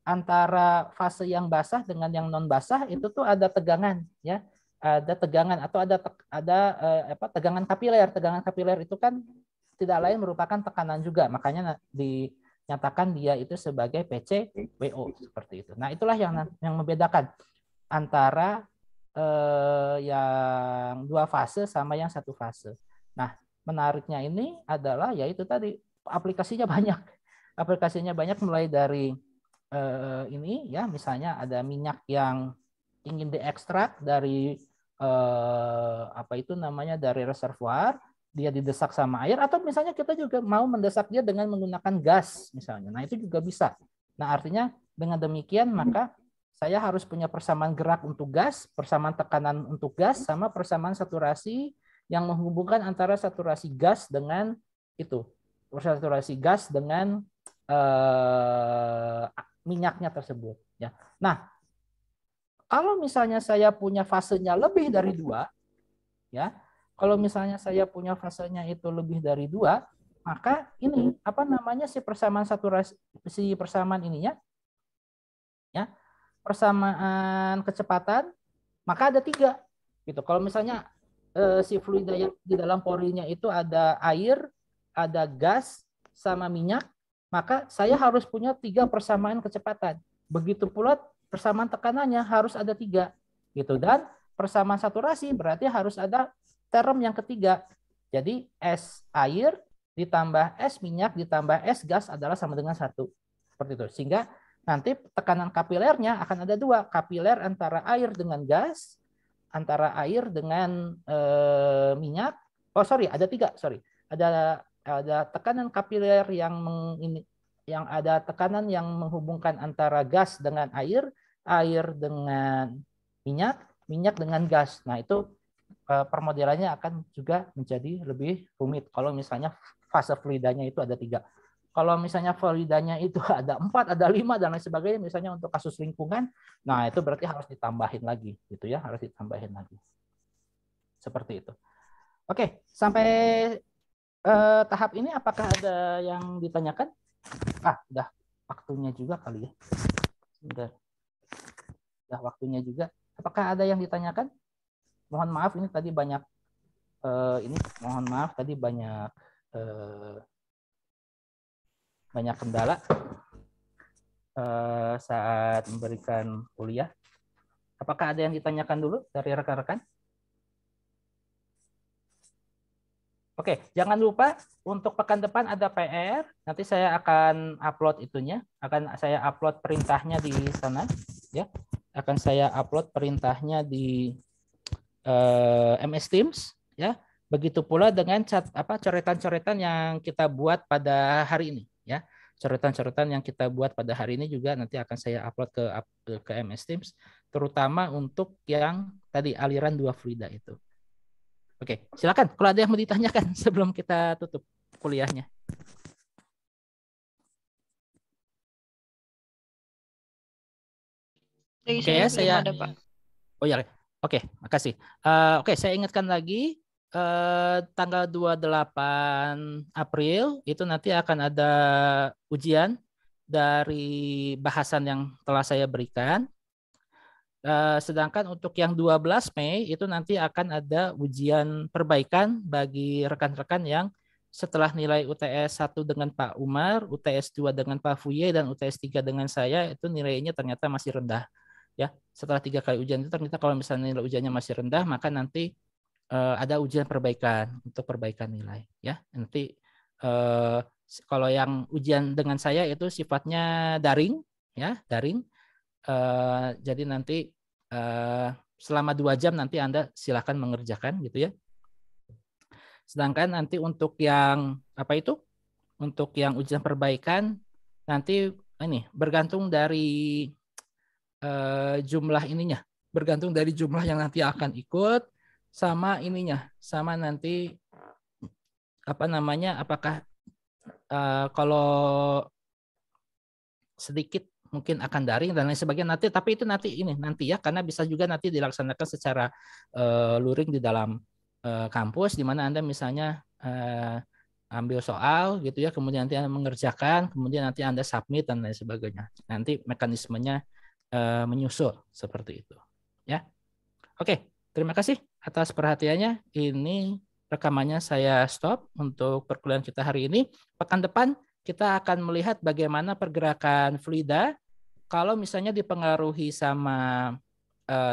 antara fase yang basah dengan yang non basah itu tuh ada tegangan ya, ada tegangan atau ada tegangan kapiler. Tegangan kapiler itu kan tidak lain merupakan tekanan juga, makanya dinyatakan dia itu sebagai PCWO seperti itu. Nah, itulah yang membedakan antara yang 2 fase sama yang 1 fase. Nah, menariknya ini adalah yaitu tadi aplikasinya banyak. Aplikasinya banyak mulai dari ini ya, misalnya ada minyak yang ingin diekstrak dari apa itu namanya dari reservoir, dia didesak sama air, atau misalnya kita juga mau mendesak dia dengan menggunakan gas misalnya. Nah, itu juga bisa. Nah, artinya dengan demikian maka saya harus punya persamaan gerak untuk gas, persamaan tekanan untuk gas, sama persamaan saturasi yang menghubungkan antara saturasi gas dengan itu, saturasi gas dengan minyaknya tersebut. Ya. Nah, kalau misalnya saya punya fasenya lebih dari 2, ya, kalau misalnya saya punya fasenya itu lebih dari 2, maka ini apa namanya si persamaan saturasi, si persamaan ininya, ya, persamaan kecepatan, maka ada 3 gitu. Kalau misalnya si fluida yang di dalam porinya itu ada air, ada gas, sama minyak, maka saya harus punya 3 persamaan kecepatan. Begitu pula persamaan tekanannya harus ada 3 gitu, dan persamaan saturasi berarti harus ada term yang ketiga. Jadi S air ditambah S minyak ditambah S gas adalah sama dengan 1. Seperti itu. Sehingga nanti tekanan kapilernya akan ada 2. Kapiler antara air dengan gas, antara air dengan minyak. Oh sorry, ada 3. Sorry, ada tekanan kapiler yang ada tekanan yang menghubungkan antara gas dengan air, air dengan minyak, minyak dengan gas. Nah, itu permodelannya akan juga menjadi lebih rumit kalau misalnya fase fluidanya itu ada 3. Kalau misalnya fluidanya itu ada 4, ada 5 dan lain sebagainya, misalnya untuk kasus lingkungan, nah itu berarti harus ditambahin lagi gitu ya, harus ditambahin lagi. Seperti itu. Oke, sampai tahap ini apakah ada yang ditanyakan? Udah waktunya juga kali ya. Udah waktunya juga. Apakah ada yang ditanyakan? Mohon maaf ini tadi banyak banyak kendala saat memberikan kuliah. Apakah ada yang ditanyakan dulu dari rekan-rekan? Oke, jangan lupa untuk pekan depan ada PR. Nanti saya akan upload itunya, akan saya upload perintahnya di sana, ya. Akan saya upload perintahnya di MS Teams, ya. Begitu pula dengan coretan-coretan yang kita buat pada hari ini, ya. Coretan-coretan yang kita buat pada hari ini juga nanti akan saya upload ke MS Teams, terutama untuk yang tadi aliran 2 fluida itu. Oke, silakan kalau ada yang mau ditanyakan sebelum kita tutup kuliahnya. Dari Oke, saya belum ada, Pak. Oh ya, oke, makasih. Oke, saya ingatkan lagi tanggal 28 April itu nanti akan ada ujian dari bahasan yang telah saya berikan. Sedangkan untuk yang 12 Mei itu nanti akan ada ujian perbaikan bagi rekan-rekan yang setelah nilai UTS 1 dengan Pak Umar, UTS 2 dengan Pak Fuye, dan UTS 3 dengan saya itu nilainya ternyata masih rendah. Ya, setelah 3 kali ujian itu ternyata kalau misalnya nilai ujiannya masih rendah, maka nanti ada ujian perbaikan untuk perbaikan nilai. Ya, nanti kalau yang ujian dengan saya itu sifatnya daring, ya daring. Jadi nanti selama 2 jam nanti Anda silakan mengerjakan gitu ya. Sedangkan nanti untuk yang untuk yang ujian perbaikan nanti ini bergantung dari jumlah ininya, bergantung dari jumlah yang nanti akan ikut sama ininya, sama nanti apakah kalau sedikit mungkin akan daring dan lain sebagainya nanti, tapi itu nanti ya, karena bisa juga nanti dilaksanakan secara luring di dalam kampus, di mana Anda misalnya ambil soal gitu ya, kemudian nanti Anda mengerjakan, kemudian nanti Anda submit dan lain sebagainya. Nanti mekanismenya menyusul seperti itu. Ya, oke, terima kasih atas perhatiannya. Ini rekamannya saya stop untuk perkuliahan kita hari ini. Pekan depan kita akan melihat bagaimana pergerakan fluida kalau misalnya dipengaruhi sama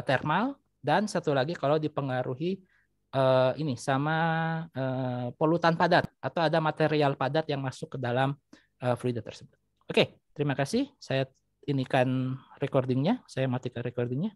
thermal, dan satu lagi kalau dipengaruhi ini sama polutan padat atau ada material padat yang masuk ke dalam fluida tersebut. Oke, terima kasih. Saya inikan recordingnya, saya matikan recordingnya.